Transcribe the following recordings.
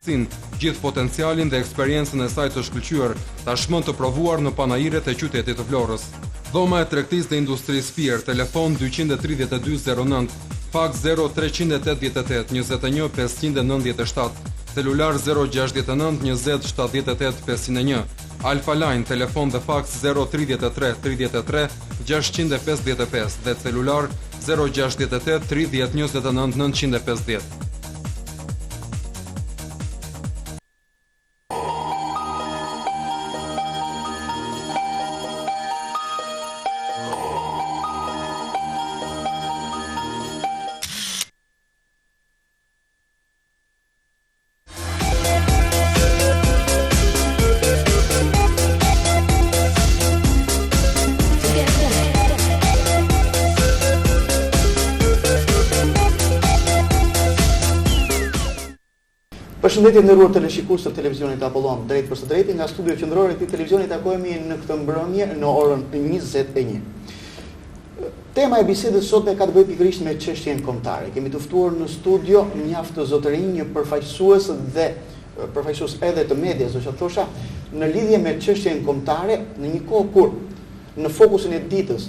Gjithë potencialin dhe eksperiencën e saj të shkëlqyer, tashmë të provuar në panajiret e qytetit të Vlorës. Dhoma e Tregtisë dhe Industrisë Fier, telefon 23209, faks 0388 21 597, celular 069 20 78 501, Alfa Line, telefon dhe faks 033 33 655 dhe celular 068 30 29 950. Përshëndetje nderuar teleshikues të televizionit Apollon, drejt për së drejti nga studio qendror i këtij televizioni takohemi në këtë mbrëmje në orën 21. Tema e bisedës sotme ka të bëjë pikërisht me çështjen kombëtare. Kemi të ftuar në studio mjaft të zotërinj, një përfaqësues dhe përfaqësues edhe të medias, do të thosha, në lidhje me çështjen kombëtare në një kohë kur në fokusin e ditës,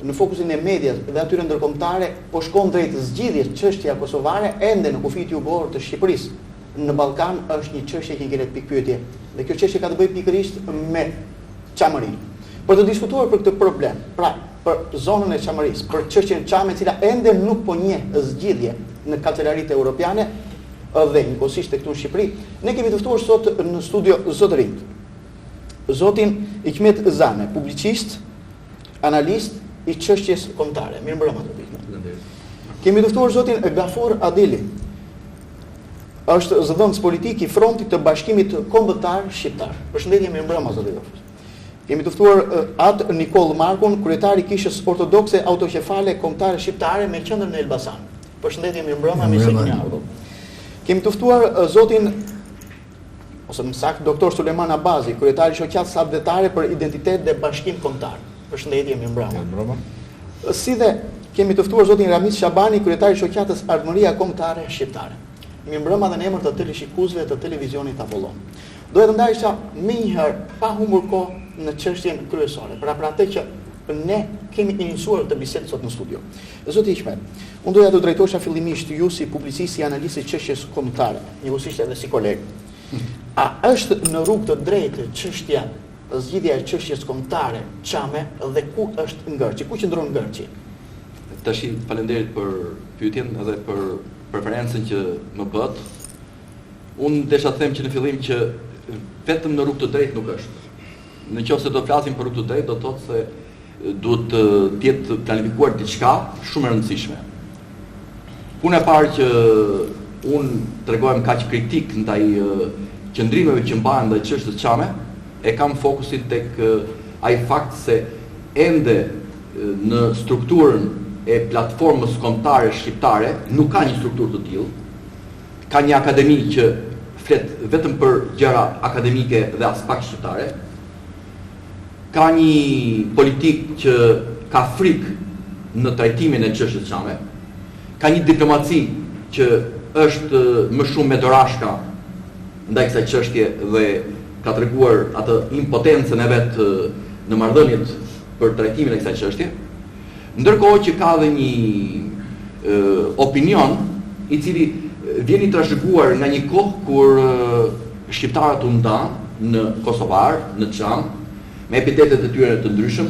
në fokusin e medias dhe atyre ndërkombëtare po shkon drejt zgjidhjes çështja kosovare ende në kufit jugor të Shqipërisë. Në Ballkan është një çështje që ngjitet pikë pyetje dhe kjo çështje ka të bëjë pikërisht me Çamërinë. Për të diskutuar për këtë problem, pra për zonën e Çamërisë, për çështjen e Çamës, e cila ende nuk po njeh zgjidhje në kancelaritë europiane dhe njëkohësisht këtu në Shqipëri, ne kemi të ftuar sot në studio zotërinj. Zotin Hikmet Zane, publicist, analist i çështjes kombëtare. Mirëmbrëma zoti. Kemi të ftuar zotin Gafur Adili, është zëdhënës politik i Frontit të Bashkimit Kombëtar Shqiptar. Përshëndetje, mirëmbrëma zoti Gafur. Kemi të ftuar atë Nikol Markun, kryetari i Kishës Ortodokse Autokefale Kombëtare Shqiptare me qendrën në Elbasan. Përshëndetje, mirëmbrëma, mirë se keni ardhur. Kemi të ftuar zotin ose më saktë doktor Suleman Abazi, kryetari i Shoqatës Sabdetare për Identitet dhe Bashkim Kombëtar. Përshëndetje, mirëmbrëma. Mirëmbrëma. Si dhe kemi të ftuar zotin Ramiz Shabani, kryetari i Shoqatës Ardmëria Kombëtare Shqiptare. Mirëmbrëma dhe në emër të teleshikuesve të televizionit Apollon. Doja të ndajsha më një herë pa humbur kohë në çështjen kryesore, pra atë që ne kemi iniciuar të bisedë sot në studio. Zoti Hikmet, unë doja të drejtohesha fillimisht ju si publicist, si analist i çështjes kombëtare, njëkohësisht edhe si koleg. A është në rrugë të drejtë çështja zgjidhja e çështjes kombëtare Çame dhe ku është ngërçi? Ku qëndron ngërçi? Tash faleminderit për pyetjen edhe për preferencën që më bët. Unë desha të them që në fillim që vetëm në rrugë të drejtë nuk është. Nëse do të flasim për rrugë të drejtë, do të thotë se duhet të jetë planifikuar diçka shumë e rëndësishme. Puna e parë që unë tregohem kaq kritik ndaj qëndrimeve që mbahen ndaj çështës Çame, e kam fokusin tek ai fakt se ende në strukturën e platformës kombëtare shqiptare nuk ka një strukturë të tillë. Ka një akademi që flet vetëm për gjëra akademike dhe as pak shqiptare. Ka një politik që ka frikë në trajtimin e çështjes Çame. Ka një diplomaci që është më shumë me dorashka ndaj kësaj çështje dhe ka treguar atë impotencën e vet në marrëdhëniet për trajtimin e kësaj çështje. Ndërkohë që ka dhe një opinion i cili vjen i trashëguar nga një kohë kur shqiptarët u ndanë në kosovar, në Çam, me epitetet e tyre të ndryshëm,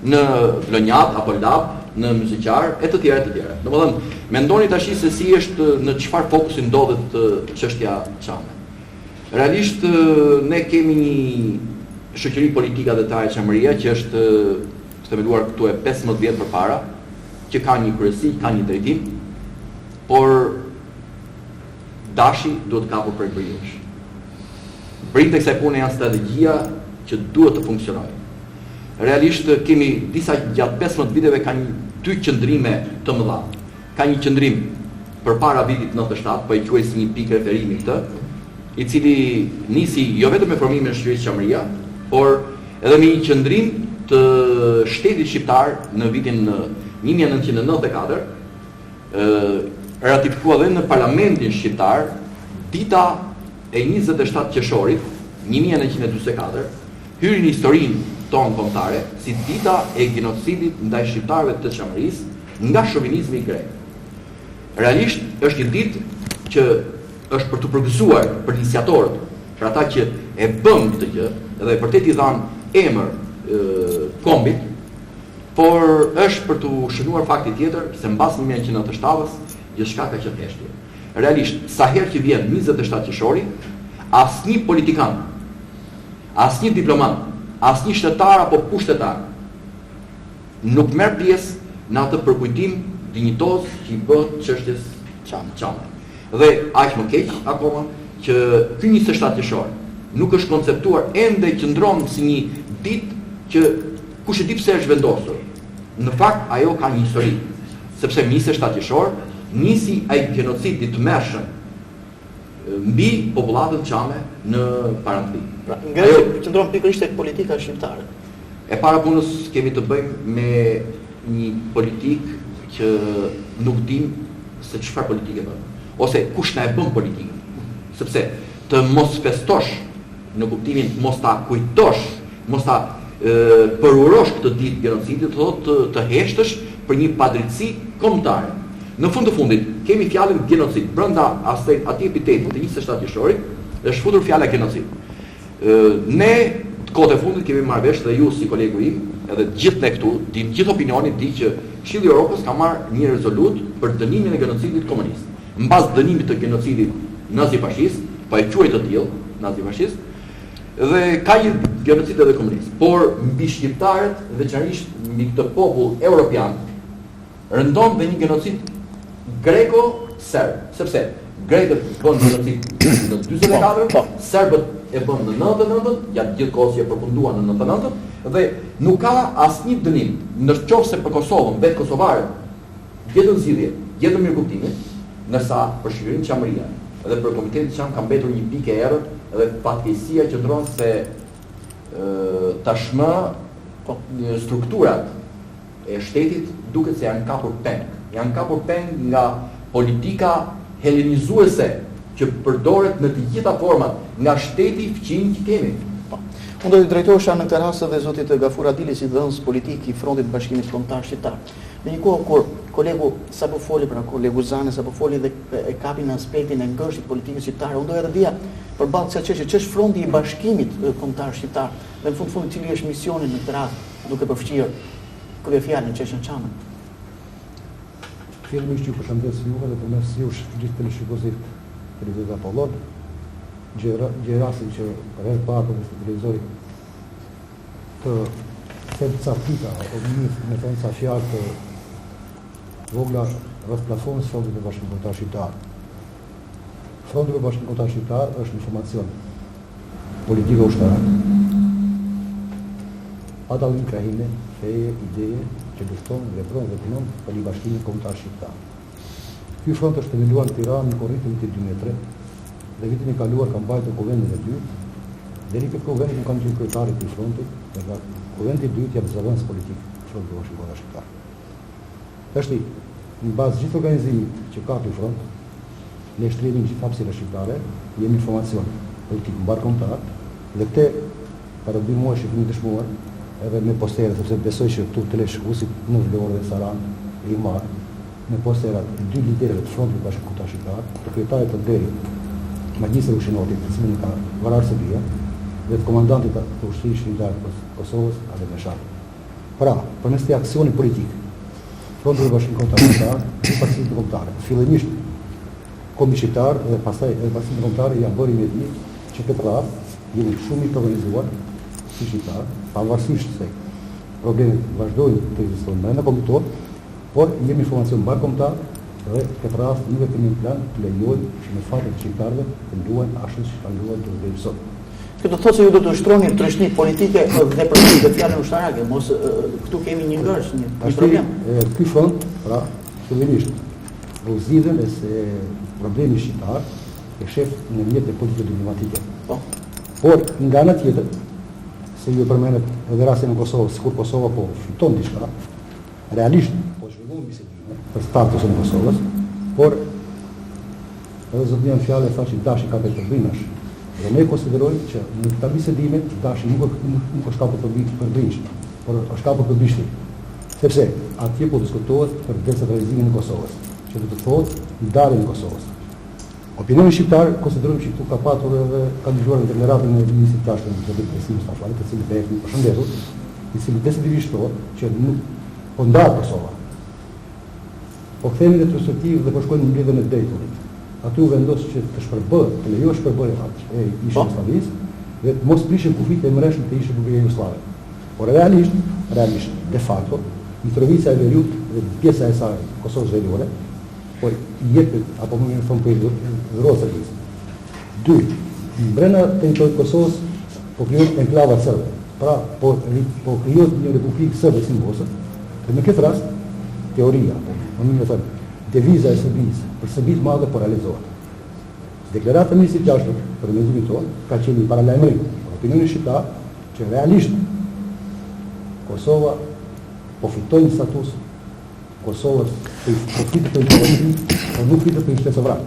në vlonjat apo lap, në muzikar e të tjera e të tjera. Domethënë, mendoni tash se si është në çfarë fokusi ndodhet çështja Çame. Realisht ne kemi një shoqëri politike adhetare Çamëria që është themeluar këtu e 15 vjet përpara, që ka një kryesi, ka një drejtim, por dashi duhet kapur prej brinjësh. Brinjët e kësaj pune janë strategjia që duhet të funksionojë. Realisht kemi disa gjatë 15 viteve ka një dy qëndrime të mëdha. Ka një qëndrim përpara vitit 97, po e quaj si një pikë referimi këtë, i cili nisi jo vetëm me formimin e shoqërisë Çamëria, por edhe me një qëndrim të shtetit shqiptar në vitin 1994, ratifikuar dhe në parlamentin shqiptar dita e 27 qershorit 1944 hyri në historinë tonë kombëtare si dita e genocidit ndaj shqiptarëve të Çamërisë nga shovinizmi grek. Realisht është një ditë që është për të përgëzuar për iniciatorët, për ata që e bën këtë gjë dhe vërtet i dhanë emër kombit, por është për të shënuar fakti tjetër se mbas 1997-s gjithçka ka qenë thjesht. Realisht, sa herë që vjen 27 qershori, asnjë politikan, asnjë diplomat, asnjë shtetar apo pushtetar nuk merr pjesë në atë përkujtim dinjitoz që i bëhet çështjes Çamit. Dhe aq më keq akoma që ky 27 qershor nuk është konceptuar ende qëndron si një ditë që kush e di pse është vendosur. Në fakt ajo ka një histori, sepse 27 qershor nisi ai genocid i tmerrshëm mbi popullatën çame në Parantri. Pra, nga qëndron pikërisht tek politika shqiptare. E para punës kemi të bëjmë me një politikë që nuk dim se çfarë politike bën, ose kush na e bën politikën. Sepse të mos festosh në kuptimin mos ta kujtosh, mos ta përurosh këtë ditë genocidit, thotë të heshtësh për një padrejtësi kombëtare. Në fund të fundit kemi fjalën genocid. Brenda atij epiteti të 27 qershorit është futur fjala genocid. Ne kohët e fundit kemi marrë vesh dhe ju si kolegu im, edhe gjithë ne këtu, gjithë opinionit di që Këshilli i Evropës ka marrë një rezolut për dënimin e genocidit komunist. Mbas dënimit të genocidit nazi-fashist, po e quaj të tillë, nazi-fashist, dhe ka një genocid edhe komunist. Por mbi shqiptarët, veçanërisht mbi këtë popull evropian, rëndon dhe një genocid greko-serb, sepse grekët bën genocid në 44, serbët e bën në 99, gjatë gjithë kohës që e përfunduan në 99, dhe nuk ka asnjë dënim nëse për Kosovën, vetë kosovarët gjetën zgjidhje, gjetën mirëkuptimin, ndërsa për Shqipërinë Çamëria dhe për Komitetin Çam ka mbetur një pikë e errët dhe fatkeqësia qëndron se tashmë strukturat e shtetit duket se janë kapur peng. Janë kapur peng nga politika helenizuese që përdoret në të gjitha format nga shteti fqinj që kemi. Unë do t'i drejtohesha në këtë rast edhe zotit Gafur Adili si dhënës politik i Frontit Bashkimit Kombëtar Shqiptar. Në një kohë kur kolegu sapo foli, pra kolegu Zane sapo foli dhe e kapi në aspektin e ngërshit politikës shqiptare, unë doja të dija përballë kësaj çështje, ç'është Fronti i Bashkimit Kombëtar Shqiptar dhe në fund cili është misioni në këtë rast duke përfshirë kryefjalën në çështjen Çamën. Fillimisht ju përshëndes juve dhe përmes jush gjithë teleshikuesit televizor Apollon. Gjë rastin që për herë parë të realizoj të them ca pika apo me thënë ca fjalë të vogla rreth plafonit të Frontit të Bashkimit Kombëtar Shqiptar. Fronti i Bashkimit Kombëtar Shqiptar është një formacion politike ushtarake. Pa dallim krahime, feje, ideje që lufton, vepron dhe punon për një Bashkimit Kombëtar Shqiptar. Ky front është themeluar në Tiranë në korritin e 2003 dhe vitin e kaluar ka mbajtur kuvendin e dytë. Deri këtë kuvend nuk kanë qenë kryetari të frontit, dhe kuvendi i dytë jep zëvendës politik Fronti i Bashkimit Kombëtar Shqiptar. Tashti, në bazë gjithë organizimit që ka ky front, ne shtrirrim gjithë hapësirën shqiptare, jemi në formacion politik mbar kombëtar dhe këtë para 2 muaj që kemi dëshmuar edhe me postere, sepse besoj që këtu të lesh usit në Vlorë dhe Saran e i marë me posterat e 2 liderëve të Frontit të Bashkimit Kombëtar Shqiptar, të kryetarit të Derit, Magjistër Ushinotit, të cilin ka varar Serbia, dhe të komandantit të ushtrisë shqiptare të Kosovës, Ale Meshat. Pra, përmes këtij aksioni politik, Fronti i Bashkimit Kombëtar Shqiptar, i partitë kombëtare, fillimisht Kombi Shqiptar dhe pastaj edhe partitë kombëtare janë bërë me që këtë rast jemi shumë të organizuar si shqiptar, pavarësisht se problemet vazhdojnë të ekzistojnë brenda kombëtar, por jemi informacion mbar kombëtar dhe këtë rast nuk e kemi në plan të lejojmë që në fatet të shqiptarëve të luajnë ashtu siç kanë luajtur deri deri sot. Kjo do të thotë se ju do të ushtroni trashëgimi politike dhe për fjalën ushtarake, mos këtu kemi një ngërsh, një problem. Ky front, pra, fillimisht u zgjidhen se problemi shqiptar e shef në mjet e politikës diplomatike. Po. Por nga ana tjetër, se ju përmendet edhe rastin e Kosovës, sikur Kosova po fiton diçka, realisht po zhvillojmë bisedime për statusin e Kosovës, por edhe zotënia në fjalë tha që dashi ka të bëjnash Dhe ne konsiderojmë që në këta bisedime Dashi nuk është kapur për Brinç, por është kapur për Bishtin. Sepse atje po diskutohet për decentralizimin e Kosovës, që do të thotë ndarjen e Kosovës. Opinioni shqiptar konsiderojmë që këtu ka patur edhe ka dëgjuar në ratën e ministrit të jashtëm të Besim Mustafari, të cilët e përshëndetur, i cili definitivisht thotë që nuk po ndahet Kosova. Po kthehemi në retrospektivë dhe po shkojmë në mbledhjen e Daytonit. Aty u vendos që të shpërbëhet, të lejohet shpërbërjen e ishte Jugosllavisë dhe të mos prishin kufit e mreshën të ishte Republika Jugoslave. Por realisht, de facto, Mitrovica e Veriut dhe pjesa e saj Kosovës Veriore, po i jepet apo më mirë thonë për Rosavicë. 2. Brenda territorit të Kosovës po krijohet enklava serbe. Pra po krijohet një republikë serbe si Bosnjë. Dhe në këtë rast teoria, po më mirë thonë, deviza e Serbisë për Serbitë madhe po realizohet. Deklarata e ministrit të jashtëm për mendimin tonë ka qenë një paralajmërim për opinionin shqiptar që realisht Kosova po fiton një status, Kosova po fitet për integratim, por nuk fitet për shtetë sovran.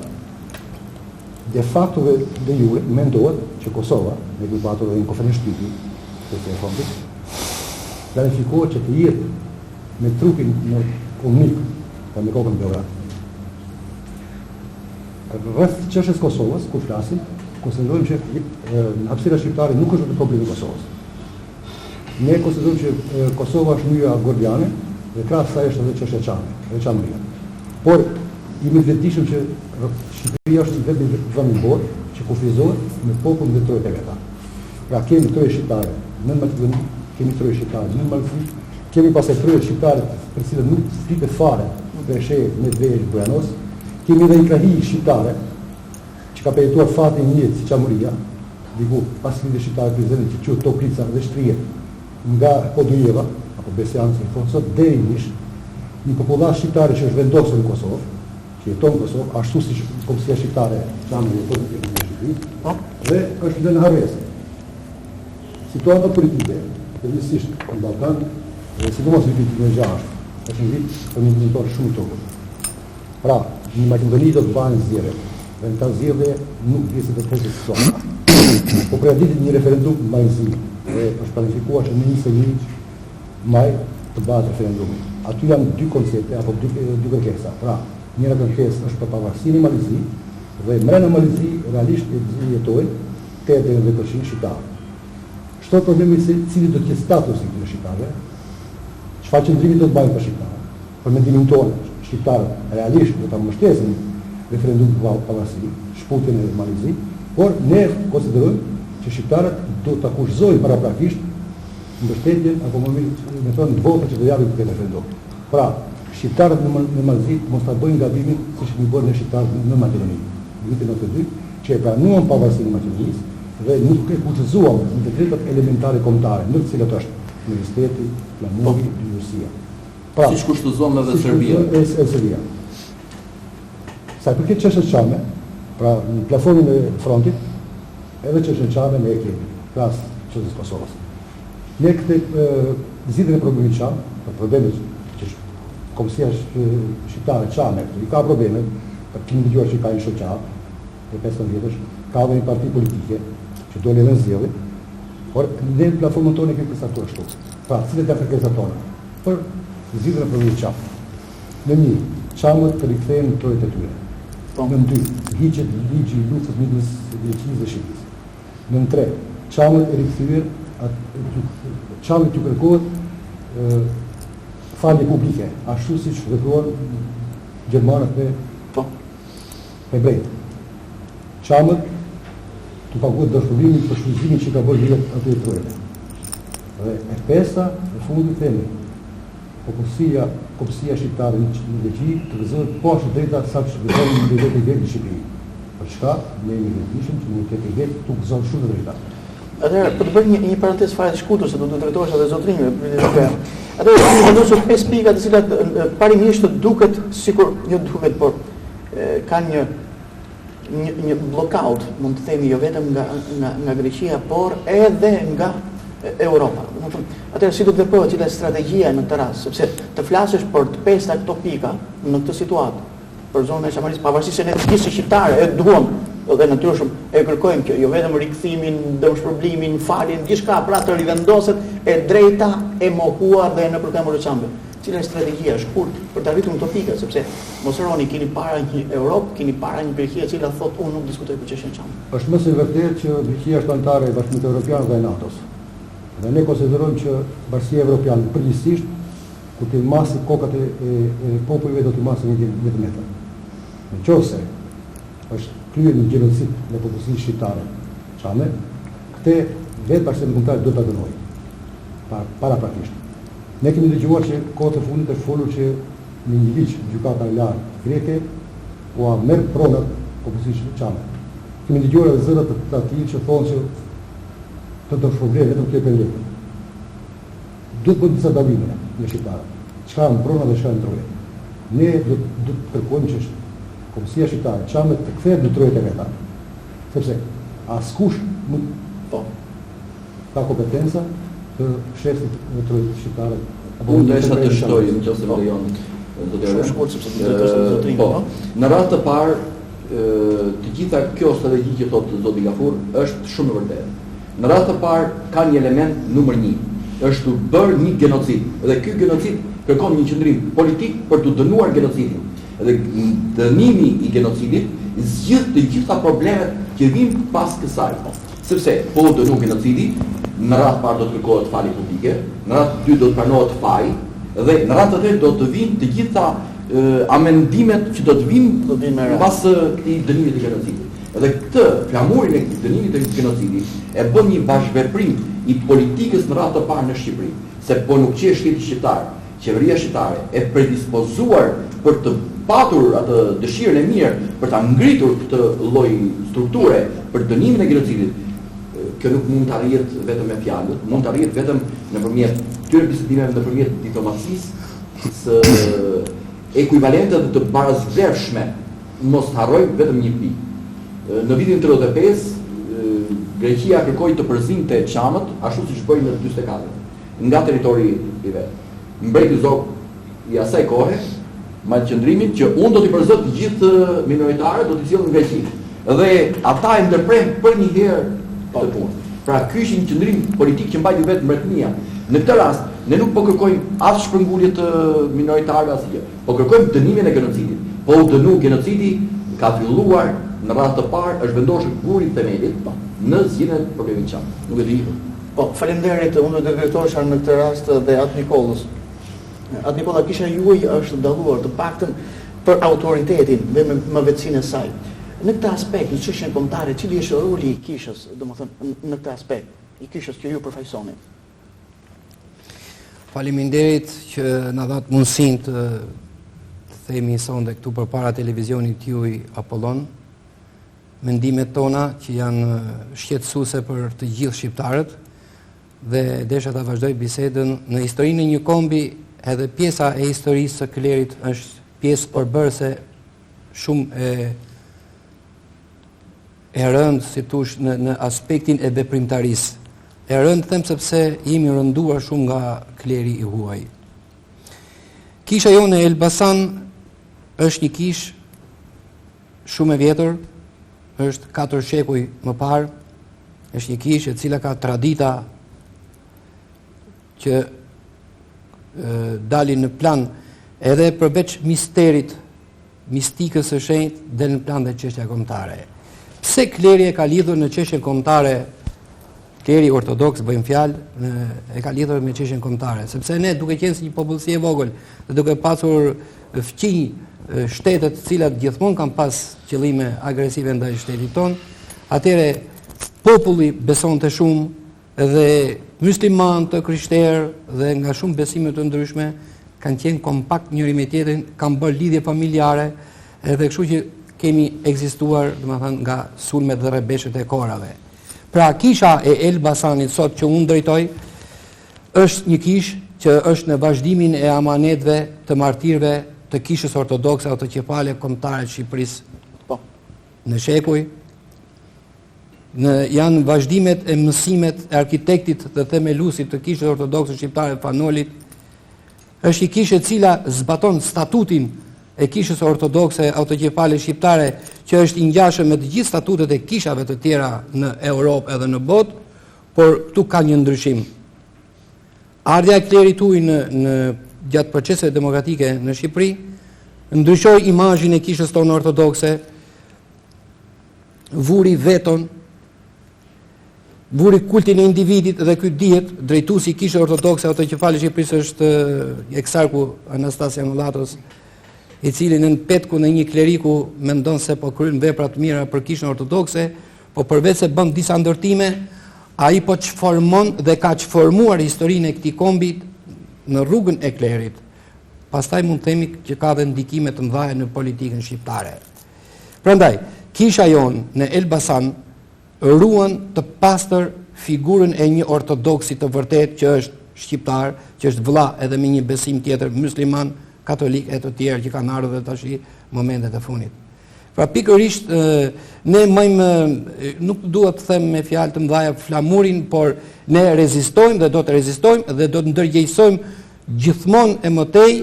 De facto dhe jure mendohet që Kosova, ne kemi patur edhe një konferencë shtypi të fondit, planifikohet që të jetë me trupin në unik, pa me kokën Beograd. Rreth çështjes Kosovës, kur flasim, konsiderojmë që hapësira shqiptare nuk është vetëm problemi i Kosovës. Ne konsiderojmë që Kosova është myja gordiane dhe krahas saj është edhe çështja çame, edhe çamëria. Por jemi të vetëdijshëm që Shqipëria është vetëm vend i botë që kufizohet me popullin dhe trojet e veta. Pra kemi troje shqiptare në Maqedoni, kemi troje shqiptare në Malzi, kemi pastaj troje shqiptare për cilët nuk flitet fare për sheh në Dvejë Bujanos, kemi edhe një krahi shqiptare që ka përjetuar fatin një jetë si Çamuria, diku pas lidhjes shqiptare prezidentit që quhet Toplica dhe shtrihet nga Podujeva apo Besianci në fond sot deri një popullat shqiptare që është vendosur në Kosovë, që jeton në Kosovë, ashtu si kombësia shqiptare Çamri jeton në Shqipëri, dhe është në harresë. Situata politike, përgjithsisht në Ballkan, sidomos në vitin 2006, është një vit për një dintor shumë i tokë. Pra, në Maqedoni do të bëhen zgjedhje, dhe në ta zgjedhje nuk di se do të ketë situata. Po përgatitet një referendum në Majzi, dhe është planifikuar që në 21 maj të bëhet referendumi. Aty janë dy koncepte apo dy kërkesa. Pra, njëra kërkesë është për pavarësinë e Malizit dhe mbrenda Malizit realisht jetojnë 89% shqiptarë. Çfarë problemi cili do të ketë statusi i shqiptarëve? Çfarë qëndrimi do të bëjnë për shqiptarët? Për mendimin tonë, shqiptarët realisht do ta mbështesin referendumin për pavarësi, shputjen e Malizit, por ne konsiderojmë që shqiptarët do ta kushtojnë paraprakisht mbështetjen apo më mirë me thonë votën që do japin për këtë referendum. Pra, shqiptarët në Malizit mos ta bëjnë gabimin siç i bën në shqiptarët në Maqedoni. Në vitin 92 që e pranuan pavarësinë e Maqedonisë dhe nuk e kushtuan në dekretat elementare kombëtare, në të cilat është Universiteti, Flamuri, Rusia. Pra, siç kushtuan edhe Serbia. Serbia. Sa përket çështës çame, pra në platformën e frontit, edhe çështën çame ne e kemi, pas çështës Kosovës. Ne këtë zgjidhjen e problemit çam, për problemet që Kombësia shqiptare çame, i ka probleme, për kemi dëgjuar që ka një shoqat, për 15 vjetësh, ka dhe një parti politike që doli edhe zgjedhje, por ne në platformën tonë kemi përcaktuar ashtu. Pra, cilat janë kërkesat tona? Për zgjidhjen e problemit çam. Në një, çamët të rikthehen në trojet e tyre. Në 2, hiqet ligji i luftës midis Greqisë dhe Shqipërisë. Në 3, çamët e rikthyer, çamët të kërkohet falje publike, ashtu siç vepruan gjermanët me hebrejt. Çamët të paguhet dëshpërimin për shfrytëzimin që ka bërë vetë aty trojeve. Dhe e pesta, në fundit themi, kombësia shqiptare në Greqi të gëzohet poshtë drejta sa që gëzohet në drejtë e vetë në Shqipëri. Për çka ne jemi vendishëm që në drejtë e vetë të gëzohet shumë drejta. Atëherë, për të bërë një parantezë fare të shkurtër se do të drejtohesh edhe zotrinjve. Atëherë, kemi vendosur 5 pika të cilat parimisht duket sikur jo duket, por kanë një blockout, mund të themi jo vetëm nga Greqia, por edhe nga Europa. Atëherë, si do të veprohet, cila është strategjia në këtë rast, sepse të flasësh për të pesta këto pika në këtë situatë, për zonën e Çamarisë, pavarësisht se ne të gjithë shqiptarë e duam dhe natyrshëm e kërkojmë që jo vetëm rikthimin, dëmshpërblimin, faljen, gjithçka pra të rivendoset e drejta e mohuar dhe në përkëmbur të çambe. Cila është strategjia shkurt për të arritur këto pika, sepse mos harroni keni para një Europë, keni para një Greqi e cila thotë unë nuk diskutoj për çështjen e çambe. Është më së vërtetë që Greqia është anëtare e Bashkimit Evropian dhe NATO-s. Dhe ne konsiderojmë që Bashkia Evropiane përgjithsisht ku të masi kokat e popujve do të masi një metë. Në qofse është kryer një gjenocid në popullsinë shqiptare, çame, këtë vetë Bashkimi Kombëtar do ta dënojë. Paraprakisht. Ne kemi dëgjuar që kohët e fundit është folur që në një ligj gjykata e lartë greke u merr pronat popullsisë çame. Kemi dëgjuar edhe zëra të tillë që thonë që të dëshpërblej vetëm këtë pendekë. Duhet bëjmë disa dallime në shqiptarë. Çka janë pronat dhe çka janë trojet. Ne do të kërkojmë që Kombësia Shqiptare çame të kthehet në trojet e veta. Sepse askush nuk ka kompetenca të shefit në trojet shqiptare. Unë desha të shtoj nëse më lejon zotëri. Po, në rast të parë, të gjitha kjo strategji që thotë zoti Gafur është shumë e vërtetë. Në rast të parë ka një element numër 1, është të bërë një genocid. Dhe ky genocid kërkon një qëndrim politik për të dënuar genocidin. Dhe dënimi i genocidit zgjidh të gjitha problemet që vijnë pas kësaj. Sepse po dënu genocidi, në radhë parë do të kërkohet falje publike, në radhë të dytë do të pranohet faj, dhe në radhë të tretë do të vinë të gjitha amendimet që do të vinë pas këtij dënimit të genocidit. Dhe këtë flamurin e këtij dënimit të genocidit e bën një bashkëveprim i politikës në radhë të parë në Shqipëri, se po nuk që shteti shqiptar, qeveria shqiptare e predispozuar për të patur atë dëshirën e mirë për ta ngritur këtë lloj strukture për dënimin e genocidit. Kjo nuk mund të arrihet vetëm me fjalët, mund të arrihet vetëm nëpërmjet këtyre bisedimeve, nëpërmjet diplomacisë së ekuivalente dhe të barazvlershme. Mos të harrojmë vetëm një pikë. Në vitin 35 Greqia kërkoi të përzinte çamët ashtu siç bëi në 44 nga territori i vet. Mbreti Zog i asaj kohe me qëndrimin që unë do t'i përzot të gjithë minoritarët, do t'i sjell në Greqi. Dhe ata e ndërprejnë për një herë të punë. Pra ky është një qëndrim politik që mbajti vetë mbretëria. Në këtë rast, ne nuk po kërkojmë as shpërngulje të minoritarëve asgjë, po kërkojmë dënimin e genocidit. Po u dënu genocidi ka filluar në radhë të parë, është vendosur guri i themelit në zgjidhjen e problemit çam. Nuk e di. Po, faleminderit, unë do të drejtohesha në këtë rast dhe atë Nikollës. Atë Nikolla, kisha juaj është dalluar të paktën për autoritetin dhe me vetësinë e saj. Në këtë aspekt, në çështjen kombëtare, cili është roli i kishës, domethënë në këtë aspekt, i kishës që ju përfaqësoni? Faleminderit që na dhat mundësinë të themi sonde këtu përpara televizionit juaj Apollon, mendimet tona që janë shqetësuese për të gjithë shqiptarët dhe desha ta vazhdoj bisedën në historinë e një kombi, edhe pjesa e historisë së klerit është pjesë përbërëse shumë e rëndë, si tush, në aspektin e veprimtarisë. E rëndë them sepse jemi rënduar shumë nga kleri i huaj. Kisha jonë e Elbasan është një kish shumë e vjetër, është 4 shekuj më parë, është një kish e cila ka tradita që dalin në plan edhe përveç misterit, mistikës së shenjtë, del në plan dhe çështja kombëtare. Pse kleri e ka lidhur në çështjen kombëtare? Kleri ortodoks, bëjmë fjalë, e ka lidhur me çështjen kombëtare, sepse ne duke qenë si një popullsi e vogël dhe duke pasur fqinj shtetet të cilat gjithmonë kanë pas qëllime agresive ndaj shtetit ton, atëre populli besonte shumë dhe musliman të krishterë dhe nga shumë besime të ndryshme kanë qenë kompakt njëri me tjetrin, kanë bërë lidhje familjare edhe kështu që kemi ekzistuar, domethënë, nga sulmet dhe rrebeshët e korave. Pra kisha e Elbasanit sot që unë drejtoj është një kish që është në vazhdimin e amanetve të martirëve të kishës ortodokse apo të qepale kombëtare të Shqipërisë. Po. Në shekuj janë vazhdimet e mësimet e arkitektit dhe themeluesit të kishës ortodokse shqiptare Fanolit. Është një kishë e cila zbaton statutin e kishës ortodokse autokefale shqiptare që është i ngjashëm me të gjithë statutet e kishave të tjera në Europë edhe në botë, por këtu ka një ndryshim. Ardha e klerit huaj në gjatë proceseve demokratike në Shqipëri ndryshoi imazhin e kishës tonë ortodokse, vuri veton, vuri kultin e individit dhe ky dihet drejtuesi i kishës ortodokse autokefale Shqipërisë është eksarku Anastasia Nullatos, i cili në petku në një kleriku mendon se po kryen vepra të mira për kishën ortodokse, po përveç se bën disa ndërtime, ai po çformon dhe ka çformuar historinë e këtij kombi në rrugën e klerit. Pastaj mund të themi që ka dhe ndikime të mëdha në politikën shqiptare. Prandaj, kisha jon në Elbasan ruan të pastër figurën e një ortodoksi të vërtet që është shqiptar, që është vëlla edhe me një besim tjetër musliman, katolik e të tjerë që kanë ardhur dhe tash momentet e fundit. Pra pikërisht ne nuk duhet të them me fjalë të mëdha flamurin, por ne rezistojmë dhe do të rezistojmë dhe do të ndërgjegjësojmë gjithmonë e mëtej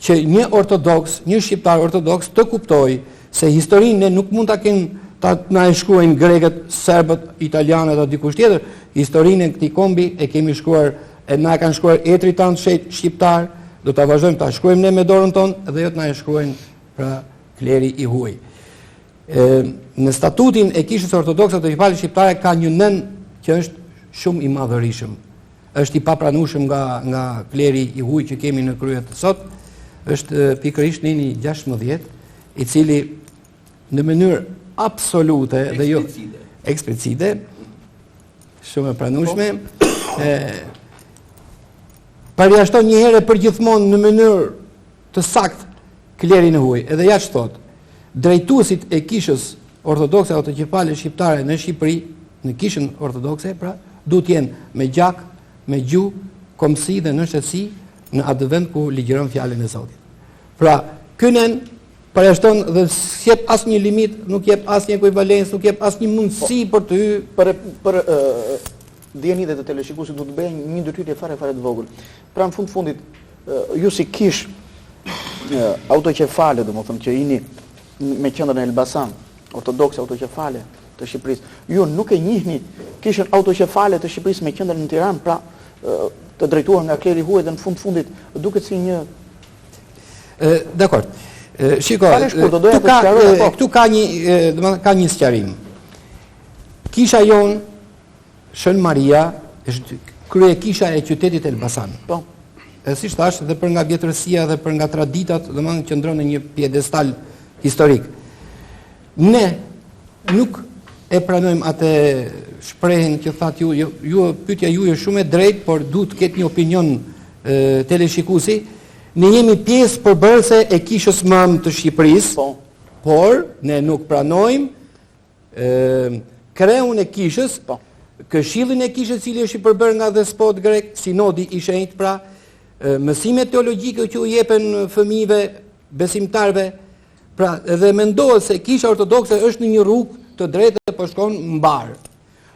që një ortodoks, një shqiptar ortodoks të kuptojë se historinë ne nuk mund ta kenë ta na e shkruajnë grekët, serbët, italianët apo dikush tjetër. Historinë e këtij kombi e kemi shkruar, e na kanë shkruar etrit tanë shqiptar. Do ta vazhdojmë ta shkruajmë ne me dorën tonë dhe jo të na e shkruajnë pra kleri i huaj. Në statutin e kishës ortodokse autokefale shqiptare ka një nën që është shumë i madhërisëm. Është i papranueshëm nga kleri i huaj që kemi në krye të sot, është pikërisht nini 16, i cili në mënyrë absolute dhe jo eksplicite, shumë e pranueshme, përjashton një herë përgjithmonë në mënyrë të saktë klerin e huaj. Edhe ja që thotë, drejtuesit e kishës ortodokse autokefale shqiptare në Shqipëri, në kishën ortodokse, pra, duhet jenë me gjak, me gjuhë, komsi dhe nështësi në atë vend ku ligjëron fjalën e Zotit. Pra, kynen përjashton dhe s'jep asnjë limit, nuk jep asnjë ekuivalencë, nuk jep asnjë mundësi për të hyrë për dieni dhe të teleshikuesit do të bëjë një ndërhyrje fare të vogël. Pra në fundit ju si kish autokefale, domethënë që jeni me qendrën e Elbasan, ortodokse autokefale të Shqipërisë, ju nuk e njihni kishën autokefale të Shqipërisë me qendrën në Tiranë, pra të drejtuar nga kleri huaj dhe në fundit duket si një dakor. Shiko, këtu ka një sqarim. Kisha jon Shën Maria është krye kisha e qytetit Elbasan. Po. E si thash, dhe për nga vjetërsia dhe për nga traditat, domethënë qëndron në një piedestal historik. Ne nuk e pranojmë atë shprehjen që thatë ju pyetja juaj është shumë e drejtë, por duhet të ketë një opinion teleshikuesi. Ne jemi pjesë përbërëse e kishës mamë të Shqipërisë, por ne nuk pranojmë kreun e kishës, këshillin e kishës cili është i përbërë nga despot grek, sinodi i shenjtë, pra mësimet teologjike që u jepen fëmijëve besimtarve, pra edhe mendohet se kisha ortodokse është në një rrugë të drejtë dhe po shkon mbar.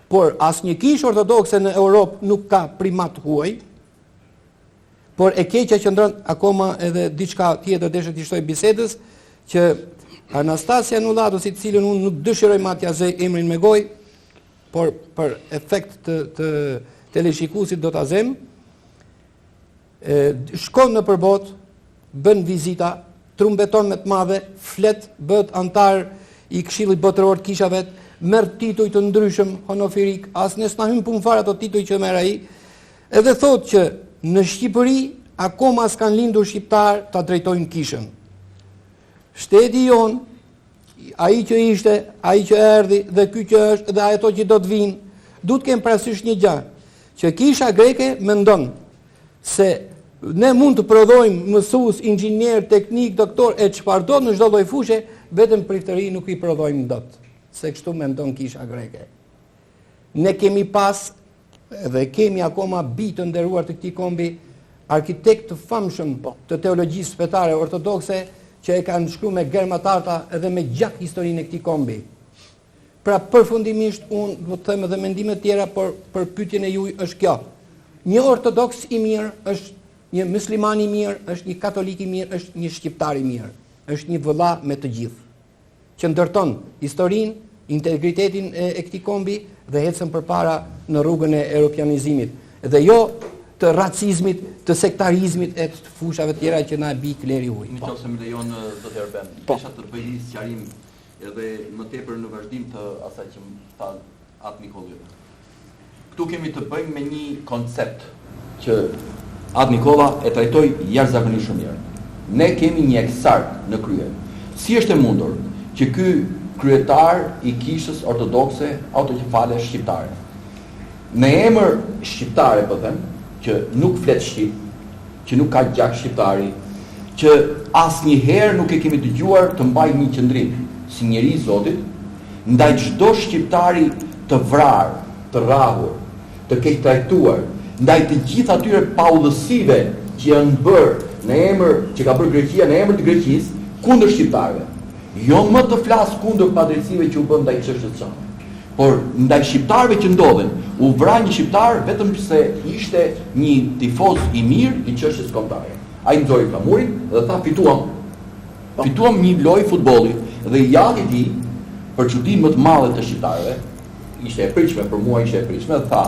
Por asnjë kishë ortodokse në Europë nuk ka primat huaj, por e keqja qëndron akoma edhe diçka tjetër desha t'i shtoj bisedës, që Anastasia Nullatos, i cilën unë nuk dëshiroj ma t'ja zej emrin me gojë, por për efekt të teleshikuesit do t'a zem, shkon në përbot, bën vizita, trumbeton me të madhe, flet, bëhet antar i Këshillit Botëror të Kishave, merr tituj të ndryshëm honofirik, as ne s'na hyn punë fare ato tituj që merr ai, edhe thotë që në Shqipëri akoma s'kan lindur shqiptar ta drejtojnë kishën. Shteti jon, ai që ishte, ai që erdhi dhe ky që është dhe ato që do të vinë, duhet kemë parasysh një gjë, që kisha greke mendon se ne mund të prodhojmë mësues, inxhinier, teknik, doktor e çfarëdo në çdo lloj fushë, vetëm pritëri nuk i prodhojmë dot, se kështu mendon kisha greke. Ne kemi pas dhe kemi akoma bi të nderuar të këtij kombi, arkitekt të famshëm të teologjisë fetare ortodokse, që e kanë shkruar me germatarta edhe me gjak historinë e këtij kombi. Pra përfundimisht unë do të them edhe mendime të tjera, por për pyetjen e juaj është kjo. Një ortodoks i mirë është një musliman i mirë, është një katolik i mirë, është një shqiptar i mirë. është një vëlla me të gjithë, që ndërton historinë, integritetin e këtij kombi dhe ecën përpara në rrugën e europianizimit, dhe jo të racizmit, të sektarizmit e të fushave tjera që na bi Kleri Huj. Nëse më lejon Dr. Ben, kisha të bëj një sqarim edhe më tepër në vazhdim të asaj që më tha Atë Nikolli. Këtu kemi të bëjmë me një koncept që Atë Nikolla e trajtoi jashtëzakonisht shumë mirë. Ne kemi një eksart në krye. Si është e mundur që ky kryetar i kishës ortodokse autokefale shqiptare, në emër shqiptare po them, që nuk flet shqip, që nuk ka gjak shqiptari, që asnjëherë nuk e kemi dëgjuar të mbajë një qendrim si njeri i Zotit ndaj çdo shqiptari të vrarë, të rrahur, të keq trajtuar, ndaj të gjithë atyre paudhësive që janë bërë në emër që ka bërë Greqia në emër të Greqisë kundër shqiptarëve. Jo më të flas kundër padrejtësive që u bën ndaj çështës së por ndaj shqiptarëve që ndodhen, u vra një shqiptar vetëm se ishte një tifoz i mirë i çështjes kombëtare. Ai nxori flamurin dhe tha fituam një lojë futbolli dhe jati i tij për çuditë më të madhe të shqiptarëve, ishte e pritshme për mua, ishte e pritshme, dhe tha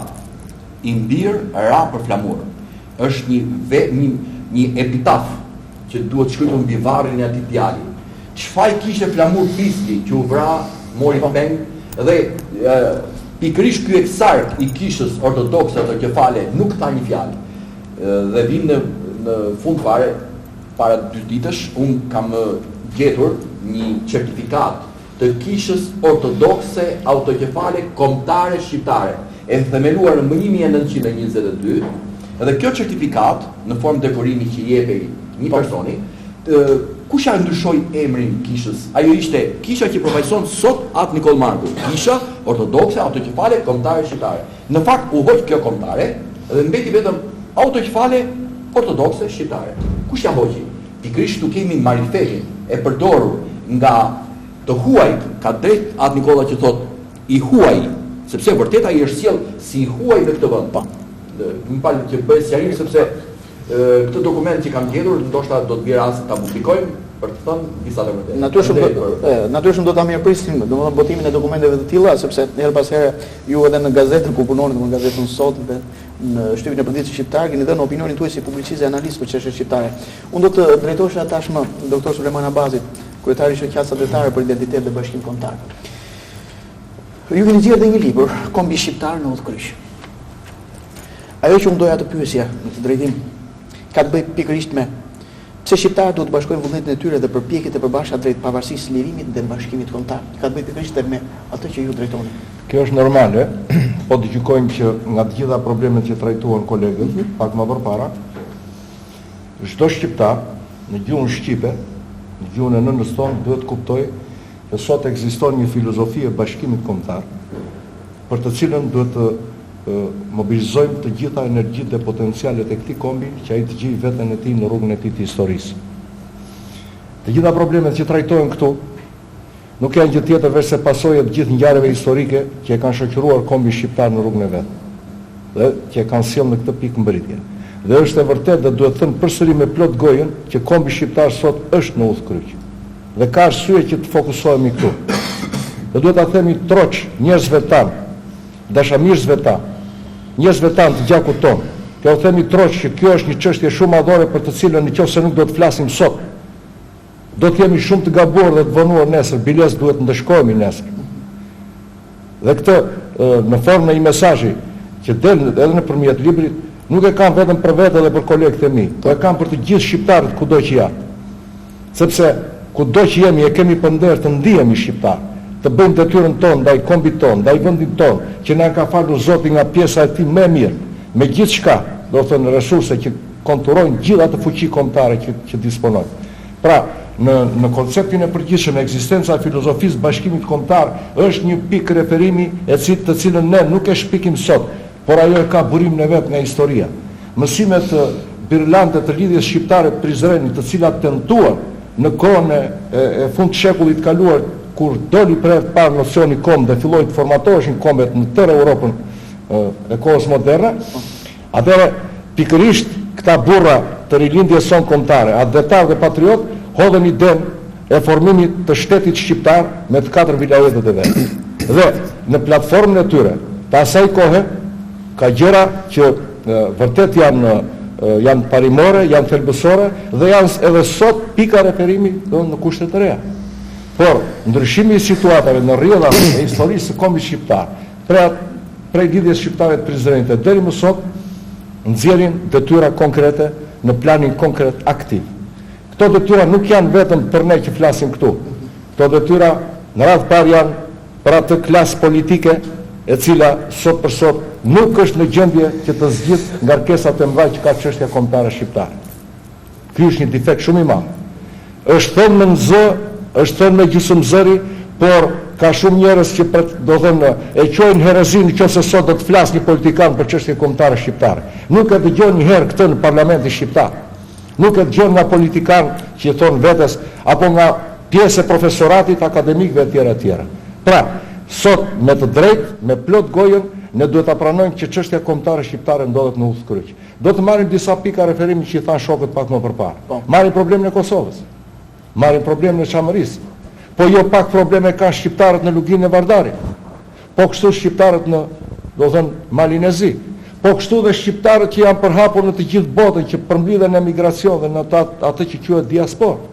i mbir ra për flamur. Është një epitaf që duhet shkruar mbi varrin e atij djali. Çfarë kishte flamur Piski që u vra, mori peng dhe pikërisht ky eksark i kishës ortodokse autokefale nuk tha një fjalë. Dhe vim në fund fare para 2 ditësh un kam gjetur një certifikat të kishës ortodokse autokefale kombëtare shqiptare, e themeluar në 1922, dhe kjo certifikat në formë dekorimi që jepej një personi, kush ja ndryshoi emrin kishës? Ajo ishte kisha që përfaqëson sot Atë Nikoll Marku, kisha ortodokse autokefale kombëtare shqiptare. Në fakt u hoq kjo kombëtare dhe mbeti vetëm autokefale ortodokse shqiptare. Kush ja hoqi? Pikërisht tu kemi marifetin e përdorur nga të huajt, ka drejt Atë Nikolla që thot i huaj, sepse vërtet ai është sjell si i huaj në këtë vend. Më fal që bëj sqarim sepse këtë dokument që kam gjetur ndoshta do të bie rast ta publikojmë për të thënë disa të vërtetë. Natyrisht do ta mirëprisim, domethënë botimin e dokumenteve të tilla, sepse her pas here ju edhe në gazetën ku punoni, në gazetën Sot dhe në shtypin e përditshëm shqiptar keni dhënë opinionin tuaj si publicist dhe analist për çështjet shqiptare. Unë do të drejtohesha tashmë doktor Sulejman Abazit, kryetari i shoqatës drejtare për identitet dhe bashkim kombëtar. Ju keni zgjedhur një libër, Kombi shqiptar në udhkryq. Ajo që unë doja të pyesja në këtë drejtim ka të bëjë pikërisht me pse shqiptarët duhet të bashkojnë vullnetin e tyre dhe përpjekjet e përbashkëta drejt pavarësisë së lirimit dhe bashkimit kombëtar. Ka të bëjë pikërisht me atë që ju drejtoni. Kjo është normale, po të gjykojmë që nga të gjitha problemet që trajtuan kolegët, pak më përpara, çdo shqiptar në gjuhën shqipe, në gjuhën e nënës tonë, duhet kuptoj se sot ekziston një filozofi e bashkimit kombëtar, për të cilën duhet të mobilizojmë të gjitha energjitë dhe potencialet e këtij kombi që ai të gjejë veten e tij në rrugën e tij të historisë. Të gjitha problemet që trajtohen këtu nuk janë gjë tjetër veç se pasojë të gjithë ngjarjeve historike që e kanë shoqëruar kombin shqiptar në rrugën e vet dhe që e kanë sjellë në këtë pikë mbërritje. Dhe është e vërtetë dhe duhet thënë përsëri me plot gojën që kombi shqiptar sot është në udhkryq. Dhe ka arsye që të fokusohemi këtu. Dhe duhet ta themi troç njerëzve tanë, dashamirësve tanë, njerëzve tanë të gjakut tonë. Kjo themi troç që kjo është një çështje shumë madhore për të cilën nëse nuk do të flasim sot, do të jemi shumë të gabuar dhe të vonuar nesër, biles duhet të ndeshkohemi nesër. Dhe këtë në formën e një mesazhi që del edhe nëpërmjet librit, nuk e kam vetëm për vete dhe për kolegët e mi, po e kam për të gjithë shqiptarët kudo që janë. Sepse kudo që jemi e kemi për nder të ndihemi shqiptar, të bëjmë detyrën tonë ndaj kombit tonë, ndaj vendit tonë, që na ka falur Zoti nga pjesa e tij më e mirë, me gjithçka, do të thënë resurse që konturojnë gjithë atë fuqi kombëtare që disponojnë. Pra, në konceptin e përgjithshëm ekzistenca e filozofisë bashkimit kombëtar është një pikë referimi të cilën ne nuk e shpikim sot, por ajo e ka burimin e vet nga historia. Mësimet birlante të lidhjes shqiptare-prizreni, të cilat tentuan në kohën e fund shekullit kaluar, kur doli për herë të parë nocioni komb dhe filloi të formatoheshin kombet në tërë Europën e kohës moderne, atëherë pikërisht këta burra të rilindjes son kombëtare, advetar dhe patriot, hodhen idenë e formimit të shtetit shqiptar me të 4 vilajetet e vetë. Dhe në platformën e tyre, të asaj kohe, ka gjëra që vërtet janë parimore, janë thelbësore dhe janë edhe sot pika referimi në kushtet të reja. Por, ndryshimi i situatave në rrjedhat e historisë së kombit shqiptar, prej lidhjes shqiptare të Prizrenit deri më sot, nxjerrin detyra konkrete në planin konkret aktiv. Këto detyra nuk janë vetëm për ne që flasim këtu. Këto detyra në radhë parë janë për atë klasë politike e cila sot për sot nuk është në gjendje që të zgjidhë ngarkesat e mëdha që ka çështja kombëtare shqiptare. Ky është një defekt shumë i madh. Është thënë me zë, është thënë me gjysmëzëri, por ka shumë njerëz që do thënë e quajnë herezin nëse sot do të flasë një politikan për çështje kombëtare shqiptare. Nuk e dëgjon një herë këtë në parlamentin shqiptar. Nuk e dëgjon nga politikan që thonë vetes apo nga pjesë e profesoratit akademikëve e tjera. Pra, sot me të drejtë, me plot gojën, ne duhet ta pranojmë që çështja kombëtare shqiptare ndodhet në udhkryq. Do të marrim disa pika referimi që i thanë shokët pak më përpara. Marrim problemin e Kosovës. Marrim problemin e Çamërisë. Po jo pak probleme ka shqiptarët në Luginë e Vardarit. Po kështu shqiptarët në, do thënë, Malinezi. Po kështu dhe shqiptarët që janë përhapur në të gjithë botën, që përmbledhen në emigracion dhe në atë që quhet diasporë.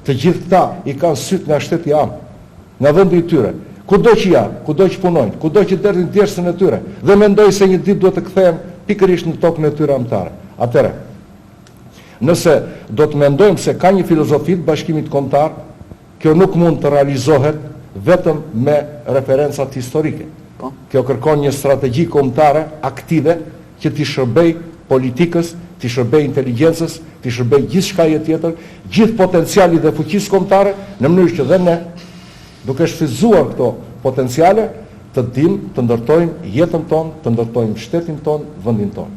Të gjithë këta i kanë syt nga shteti am, nga vendi i tyre. Kudo që janë, kudo që punojnë, kudo që derdhin djersën e tyre, dhe mendoj se një ditë duhet të kthehen pikërisht në tokën e tyre amtare. Atëre, nëse do të mendojmë se ka një filozofi të bashkimit kombëtar, kjo nuk mund të realizohet vetëm me referencat historike. Kjo kërkon një strategji kombëtare aktive që t'i shërbej politikës, t'i shërbej inteligjencës, t'i shërbej gjithë shkaje tjetër, gjithë potenciali dhe fuqisë kombëtare, në mënyrë që dhe ne, duke shfrytzuar këto potenciale, të dimë të ndërtojmë jetën tonë, të ndërtojmë shtetin tonë, vendin tonë.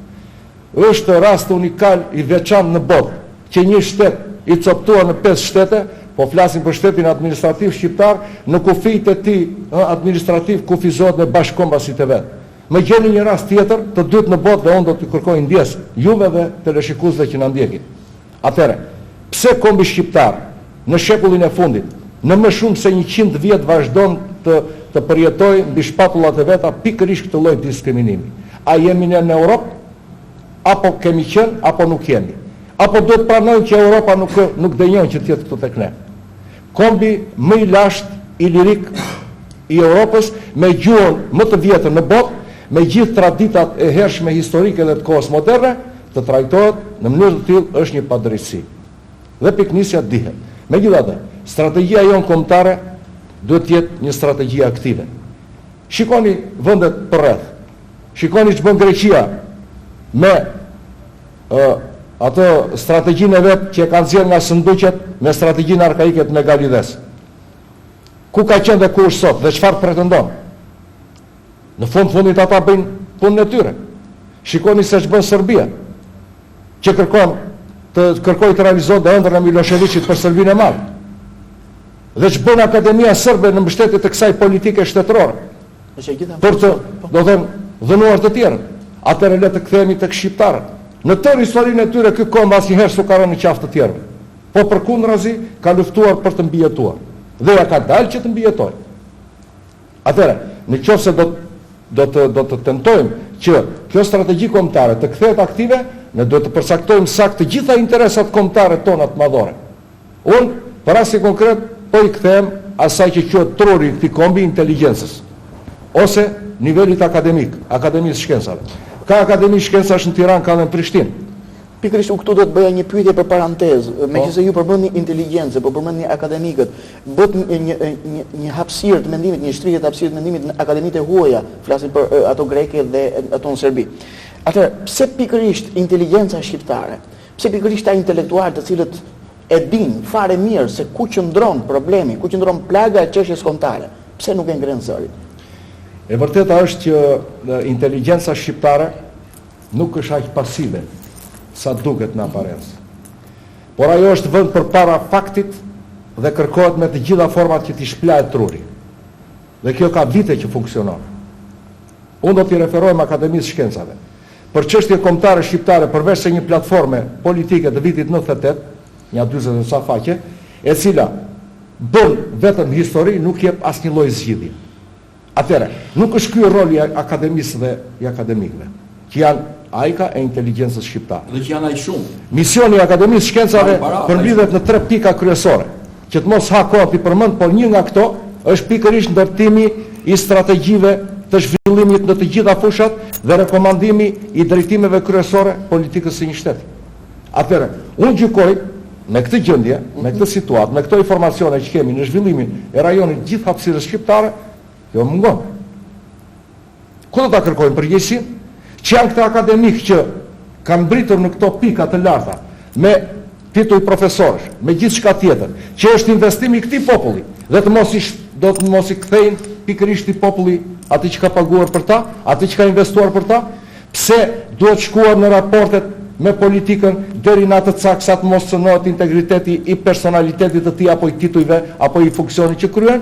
Është rast unikal i veçantë në botë që një shtet i coptuar në 5 shtete, po flasim për shtetin administrativ shqiptar, në kufijt e tij administrativ kufizohet me bashkëkombasit e vet. Më gjeni një rast tjetër, të dytë në botë dhe unë do t'ju kërkoj ndjes, juve dhe teleshikuesve që na ndjekin. Atëherë, pse kombi shqiptar në shekullin e fundit, në më shumë se 100 vjet vazhdon të përjetojë mbi shpatullat e veta pikërisht këtë lloj diskriminimi? A jemi ne në Europë? Apo kemi qenë, apo nuk jemi? Apo duhet pranojmë që Europa nuk dënjon që të jetë këtu tek ne? Kombi më i lashtë, i lirik i Europës, me gjuhën më të vjetër në botë, me gjithë traditat e hershme historike dhe të kohës moderne, të trajtohet në mënyrë të tillë është një padrejtësi. Dhe piknisja dihet. Megjithatë, strategjia jonë kombëtare duhet të jetë një strategji aktive. Shikoni vendet përreth. Shikoni ç'bën Greqia me atë strategjinë e vet që e kanë nxjerrë nga Sënduqet me strategjinë arkaike të Megalides. Ku ka qenë dhe ku është sot dhe çfarë pretendon? Në fundit ata bëjnë punën e tyre. Shikoni se ç'bën Serbia, që kërkoi të realizohet dhe ëndër e Miloševićit për Serbinë e Madhe. Dhe ç'bën Akademia Serbe në mbështetje të kësaj politike shtetërore. Për të, do thënë, dhënuar të tjerë. Atëherë le të kthehemi tek shqiptarët. Në tërë historinë e tyre ky komb asnjëherë s'u ka rënë në qafë të tjerëve. Po përkundrazi ka luftuar për të mbijetuar. Dhe ja ka dalë që të mbijetojë. Atëherë, nëse do të tentojmë që kjo strategji kombëtare të kthehet aktive, ne duhet të përcaktojmë saktë të gjitha interesat kombëtare tona të madhore. Unë, për rasti konkret, po i kthem asaj që quhet truri i këtij kombi inteligjencës, ose nivelit akademik, akademisë shkencave. Ka akademi shkencash në Tiranë, ka dhe në Prishtinë. Pikërisht këtu do të bëja një pyetje për parantezë, meqense ju përmendni inteligjencë, po përmendni akademikët, bët një hapësirë të mendimit, një shtrihje të hapësirë të mendimit në akademitë e huaja, flasin për ato greke dhe ato në Serbi. Atëherë, pse pikërisht inteligjenca shqiptare, pse pikërisht ta intelektualë të cilët e dinë fare mirë se ku qëndron problemi, ku qëndron plaga e çështjes kombëtare, pse nuk e ngren zërin? E vërteta është që inteligjenca shqiptare nuk është aq pasive sa duket në aparencë. Por ajo është vënë përpara faktit dhe kërkohet me të gjitha format që t'i shplahet truri. Dhe kjo ka vite që funksionon. Unë do t'i referojmë Akademisë Shkencave. Për çështje kombëtare shqiptare, përveç se një platforme politike të vitit 98, një 40 sa faqe, e cila bën vetëm histori, nuk jep asnjë lloj zgjidhje. Atëherë, nuk është ky roli i akademisë dhe i akademikëve, që janë AIKA e inteligjencës shqiptare. Dhe që janë aq shumë. Misioni i Akademisë Shkencave përmbledhet në 3 pika kryesore, që të mos ha kohë ti përmend, por një nga këto është pikërisht ndërtimi i strategjive të zhvillimit në të gjitha fushat dhe rekomandimi i drejtimeve kryesore politikës së një shteti. Atëherë, unë gjykoj me këtë gjendje, me këtë situatë, me këto informacione që kemi në zhvillimin e rajonit gjithë hapësirës shqiptare, jo mungon. Ku do ta kërkojmë përgjegjësinë? Që janë këta akademikë që kanë mbritur në këto pika të larta, me titull profesorësh, me gjithë shka tjetër, që është investimi i këtij populli, dhe do të mos i kthejnë pikërisht i populli atë që ka paguar për ta, atë që ka investuar për ta, pse duhet shkuar në raportet me politikën deri në atë cak sa të mos cënohet integriteti i personalitetit të tij apo i titujve apo i funksionit që kryen.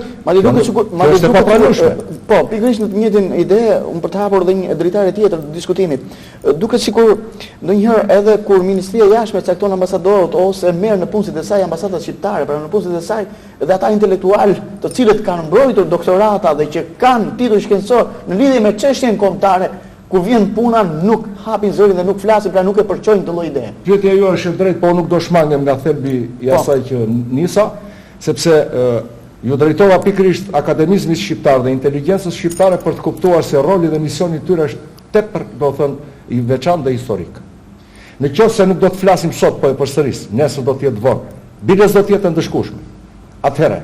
Po, pikërisht në të njëjtën ide, unë për të hapur edhe një dritare tjetër të diskutimit. Duket sikur ndonjëherë edhe kur Ministria e Jashtme cakton ambasadorët ose merr në punësit e saj ambasadat shqiptare, pra në punësit e saj dhe ata intelektualë të cilët kanë mbrojtur doktorata dhe që kanë titull shkencor në lidhje me çështjen kombëtare, kur vjen puna nuk hapin zërin dhe nuk flasin, pra nuk e përçojnë të lloj ide. Pyetja juaj është e drejtë, po nuk do shmangem nga thelbi i asaj që nisa, sepse ju drejtova pikërisht akademizmit shqiptar dhe inteligjencës shqiptare për të kuptuar se roli dhe misioni i tyre është tepër, do të thënë, i veçantë dhe historik. Në qoftë se nuk do të flasim sot, po e përsëris, nesër do të jetë vonë, biles do të jetë ndëshkueshme. Atëherë,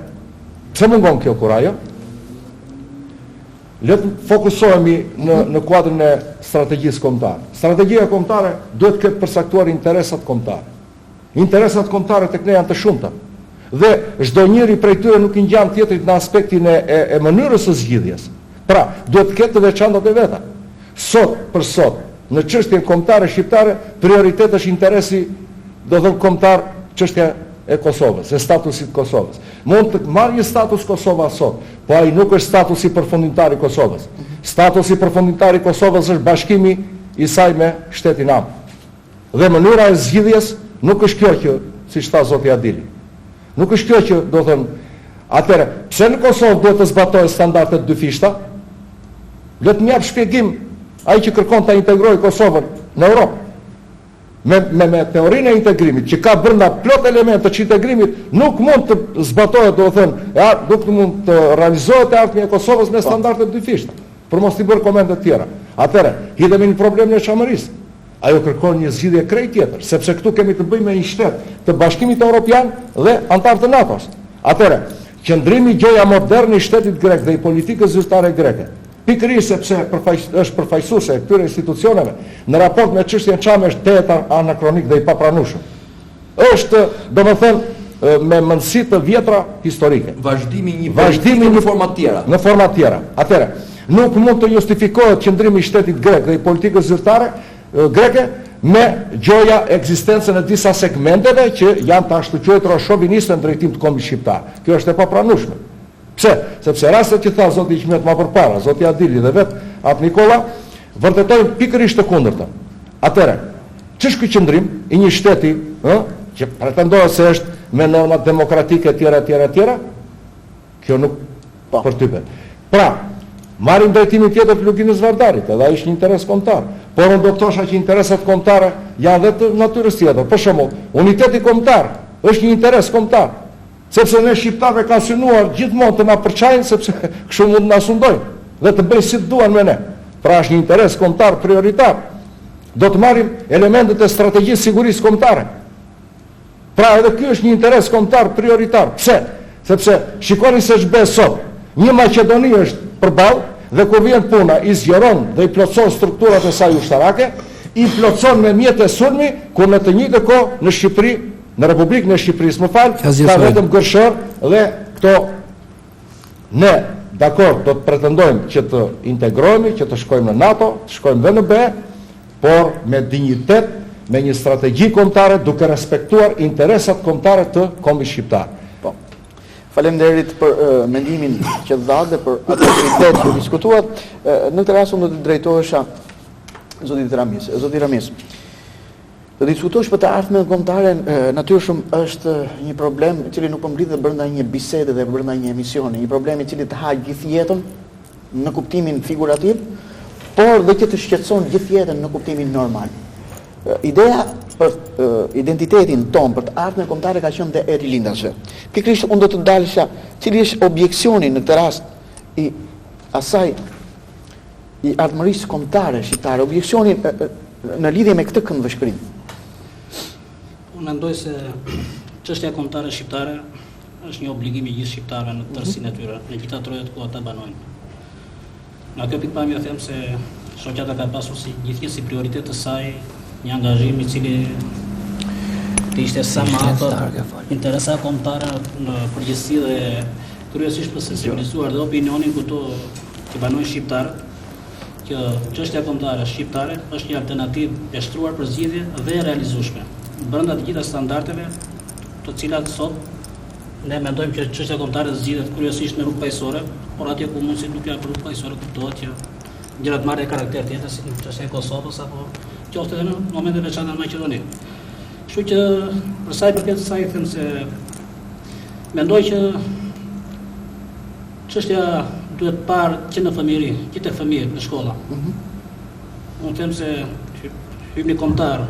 pse mungon kjo kurajo? Le të fokusohemi në kuadrin e strategjisë kombëtare. Strategjia kombëtare duhet të ketë përcaktuar interesat kombëtare. Interesat kombëtare tek ne janë të shumta. Dhe çdo njeri prej tyre nuk i ngjan tjetrit në aspektin e mënyrës së zgjidhjes. Pra, duhet të ketë të veçantat e veta. Sot për sot, në çështjen kombëtare shqiptare, prioritet është interesi, do të thonë kombëtar, çështja e Kosovës, e statusit Kosovës. Mund të marrë një status Kosova sot, po ai nuk është statusi përfundimtar i Kosovës. Statusi përfundimtar i Kosovës është bashkimi i saj me shtetin Am. Dhe mënyra e zgjidhjes nuk është kjo që, siç tha zoti Adili. Nuk është kjo që do thënë, atëherë, pse në Kosovë duhet të zbatojë standardet dyfishta? Le të më jap shpjegim ai që kërkon ta integrojë Kosovën në Europë. Me teorinë e integrimit, që ka brenda plot elemente që integrimit nuk mund të zbatohet, do të thënë, nuk mund të realizohet e ardhmja e Kosovës me standarde dyfishta, për mos t'i bërë komente të tjera. Atëherë, hidhemi në problemin e çamërisë. Ajo kërkon një zgjidhje krejt tjetër, sepse këtu kemi të bëjmë me një shtet të Bashkimit Evropian dhe antar të NATO-s. Atëherë, qëndrimi gjoja moderne i shtetit grek dhe i politikës zyrtare greke, pikërisht sepse është përfaqësuese e këtyre institucioneve në raport me çështjen çame është tetë anakronik dhe i papranueshëm. Është, domethënë, me mendësi të vjetra historike. Vazhdimi në forma të tjera. Në forma të tjera. Atëherë, nuk mund të justifikohet qëndrimi i shtetit grek dhe i politikës zyrtare greke me gjoja ekzistencën e disa segmenteve që janë të ashtu quajtura shoviniste në drejtim të kombit shqiptar. Kjo është e papranueshme. Pse? Sepse rastet që tha zoti Iqmet më përpara, zoti Adili dhe vet atë Nikola, vërtetojnë pikërisht të kundërtën. Atëherë, ç'është ky qëndrim i një shteti, që pretendohet se është me norma demokratike etj, kjo nuk përtypet. Pra, marrim drejtimin tjetër të Luginës Vardarit, edhe ai është një interes kombëtar. Por unë do të thosha që interesat kombëtare janë edhe të natyrës tjetër. Për shembull, uniteti kombëtar është një interes kombëtar. Sepse ne shqiptarëve kanë synuar gjithmonë të na përçajnë, sepse kështu mund na sundojnë dhe të bëjnë si duan me ne. Pra është një interes kombëtar prioritar. Do të marrim elementet e strategjisë sigurisë kombëtare. Pra edhe ky është një interes kombëtar prioritar. Pse? Sepse shikoni se ç'bën sot. Një Maqedoni është përballë dhe kur vjen puna i zgjeron dhe i plotson strukturat e saj ushtarake, i plotson me mjete sulmi, kur në të njëjtën kohë në Shqipëri, në Republikën e Shqipërisë, ka vetëm gërshër dhe këto ne, dakor, do të pretendojmë që të integrohemi, që të shkojmë në NATO, të shkojmë dhe në BE, por me dinjitet, me një strategji kombëtare, duke respektuar interesat kombëtare të kombit shqiptar. Po. Faleminderit për mendimin që dhatë dhe për atë aktivitet që diskutuat. Në këtë rast unë do të drejtohesha zotit Ramis. Zoti Ramis, Të diskutosh për të ardhmen kombëtare natyrshëm është një problem i cili nuk po mblidhet brenda një bisede dhe brenda një emisioni, një problem i cili të ha gjithë jetën në kuptimin figurativ, por dhe që të shqetëson gjithë jetën në kuptimin normal. Ideja për identitetin ton për të ardhmen kombëtare ka qenë dhe e rilindasve. Pikërisht unë do të ndalesha cili është objeksioni në këtë rast i asaj i ardhmërisë kombëtare shqiptare, objeksionin në lidhje me këtë këndvështrim. Unë mendoj se çështja kombëtare shqiptare është një obligim i gjithë shqiptarëve në tërësinë e tyre, në gjitha trojet ku ata banojnë. Nga kjo pikpamje them se shoqata ka pasur gjithnjë si prioritet të saj një angazhim i cili të ishte sa më afër interesa kombëtare në përgjithësi dhe kryesisht për sensibilizuar dhe opinionin këto që banojnë shqiptarët, që çështja kombëtare shqiptare është një alternativë e shtruar për zgjidhje dhe e realizueshme brenda të gjitha standardeve, të cilat sot ne mendojmë që çështja kombëtare zgjidhet kryesisht me rrugë paqësore, por atje ku mundsi nuk janë për rrugë paqësore kuptohet që gjërat marrin karakter tjetër si në çështja e Kosovës apo qoftë edhe në momente të veçanta në Maqedoni. Kështu që për sa i përket kësaj them se mendoj që çështja duhet parë që në fëmijëri, që të fëmijët në shkolla. Unë them se hyrni kombëtar,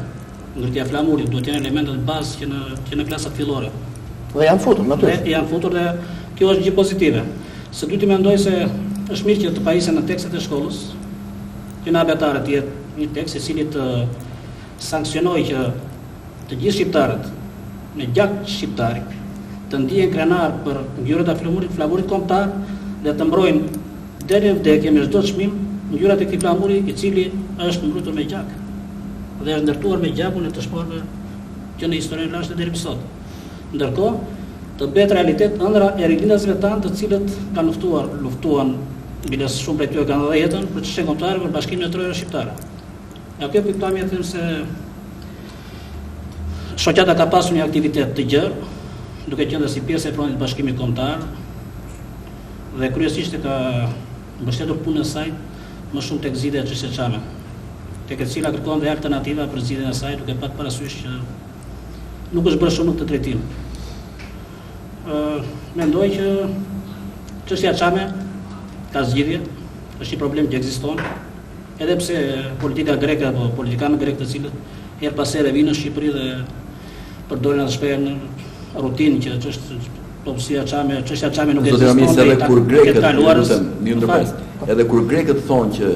ngritja flamurit duhet të jenë elementet bazë që në klasat fillore. Dhe janë futur, natyrisht. Janë futur dhe kjo është gjë pozitive. Së dyti mendoj se është mirë që të pajisen në tekstet e shkollës, që në abetare të jetë një tekst i cili të sankcionojë që të gjithë shqiptarët me gjak shqiptari të ndihen krenar për ngjyrat e flamurit kombëtar dhe të mbrojnë deri në vdekje me çdo çmim ngjyrat e këtij flamuri i cili është mbrojtur me gjak dhe është ndërtuar me gjakun e të shporve që në historinë lashtë deri më sot. Ndërkohë, të bëhet realitet ëndra e rilindasve tanë të cilët kanë luftuan biles shumë prej tyre kanë dhënë jetën për çështjen kombëtare për bashkimin e trojave shqiptare. Nga kjo pikpamje them se shoqata ka pasur një aktivitet të gjerë, duke qenë si pjesë e frontit bashkimit kombëtar dhe kryesisht ka mbështetur punën e saj më shumë tek zgjidhja e çështjes çame, tek e cila kërkon dhe alternativa për zgjidhjen e saj, duke pasur parasysh që nuk është bërë shumë në këtë drejtim. Mendoj që çështja çame ka zgjidhje, është një problem që ekziston, edhe pse politika greke apo politikanët grek të cilët her pas here vinë në Shqipëri dhe përdorin atë shprehje në rutinë që çështja çame nuk ekziston. Edhe kur grekët, edhe kur grekët thonë që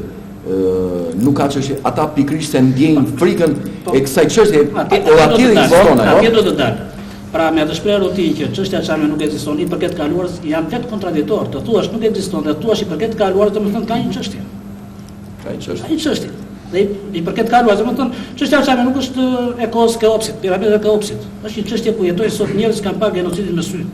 nuk ka çështje, ata pikërisht se ndjejnë frikën e kësaj çështje, por atje ekziston ajo. Atje do të dalë. Pra me atë shprehje rutinë që çështja çame nuk ekziston, i përket kaluarës janë vetë kontradiktor. Të thuash nuk ekziston dhe të thuash i përket kaluarës, domethënë ka një çështje. Ka një çështje. Dhe i përket kaluarës, domethënë çështja çame nuk është e kohës Keopsit, piramida e Keopsit. Është një çështje ku jetojnë sot njerëz që kanë parë genocidin me sy.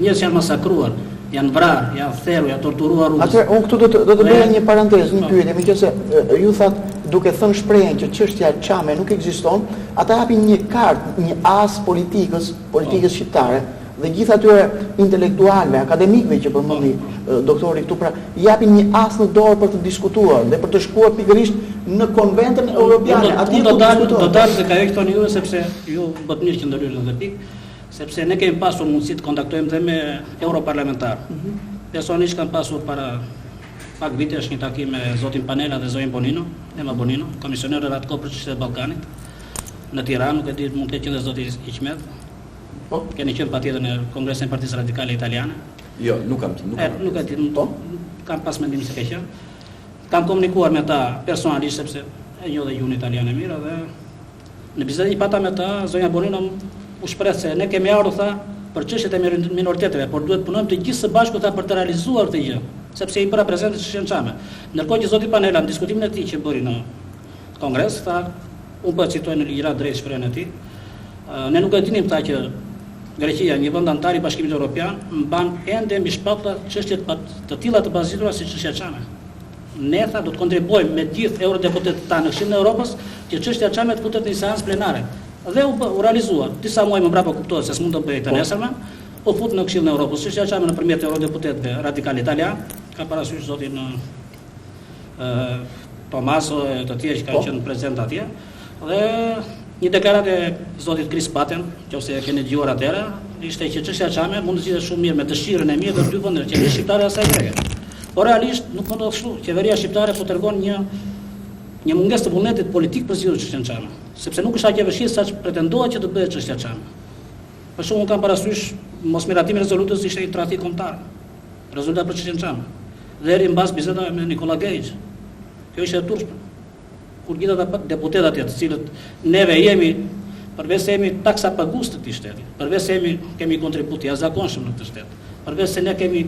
Njerëz janë masakruar, janë vrarë, janë therrur, janë torturuar rrugës. Atëherë unë këtu do të bëj një parantezë, një pyetje, meqense ju thatë duke thënë shprehjen që çështja çame nuk ekziston, ata hapin një kartë, një as politikës shqiptare dhe gjithë atyre intelektualëve, akademikëve që përmendi doktori këtu, pra japin një as në dorë për të diskutuar dhe për të shkuar pikërisht në konventën europiane. Aty do dalë se ka ajo që thoni ju, sepse ju bëhet mirë që ndaloni në pikë, sepse ne kemi pasur mundësi të kontaktojmë dhe me europarlamentar. Personalisht kam pasur para pak vitesh një takim me zotin Panela dhe zotin Bonino, Ema Bonino, komisioner Ratko për çështjet e Ballkanit në Tiranë, nuk e di mund të ketë qenë zoti Iqmet. Po, keni qenë patjetër në Kongresin e Partisë Radikale Italiane? Jo, nuk kam qenë. Nuk e di, kam pas mendim se ka qenë. Kam komunikuar me ta personalisht sepse e njoh dhe gjuhën italiane mirë dhe në bisedë që pata me ta, zonja Bonino u shpreh se ne kemi ardhur tha për çështjet e minoriteteve, por duhet punojmë të gjithë së bashku tha për të realizuar këtë gjë, sepse i bëra prezente çështjen çame. Ndërkohë që zoti Panela në diskutimin e tij që bëri në Kongres tha, unë po citoj në ligjërat drejt shprehjen e tij, ne nuk e dinim tha që Greqia, një vend antar i Bashkimit Evropian, mban ende mbi shpatulla çështje të tilla të bazuara si çështja çame. Ne tha do të kontribuojmë me gjithë eurodeputetët tanë në Këshillin e Evropës që çështja çame të futet në seancë plenare. Dhe u realizua. Disa muaj më brapa kuptohet se s'mund të bëjë të nesërme, u fut në Këshillin e Evropës. Çështja çame nëpërmjet eurodeputetëve radikal italian, ka parasysh zotin Tomaso e të tjerë që kanë qenë prezent atje. Dhe Një deklaratë e zotit Kris Paten, nëse e keni dëgjuar atëherë, ishte që çështja e Çame mund të zgjidhet shumë mirë me dëshirën e mirë të dy vendeve, qeveria shqiptare asaj greke. Por realisht nuk mund të kështu. Qeveria shqiptare po tregon një mungesë të vullnetit politik për zgjidhur çështjen Çame, sepse nuk është aq e vështirë sa pretendohet që të bëhet çështja Çame. Për shembull, kam parasysh mosmiratimi i rezolutës ishte një tradhti kombëtar. Rezultat për çështjen Çame. Dhe eri mbas biseda me Nikola Gejç. Kjo ishte e turpshme. Kur gjithë ata deputetat të cilët neve jemi, përveç se jemi taksa pagues të këtij shteti, përveç se kemi kontribut të jashtëzakonshëm në këtë shtet, përveç se ne kemi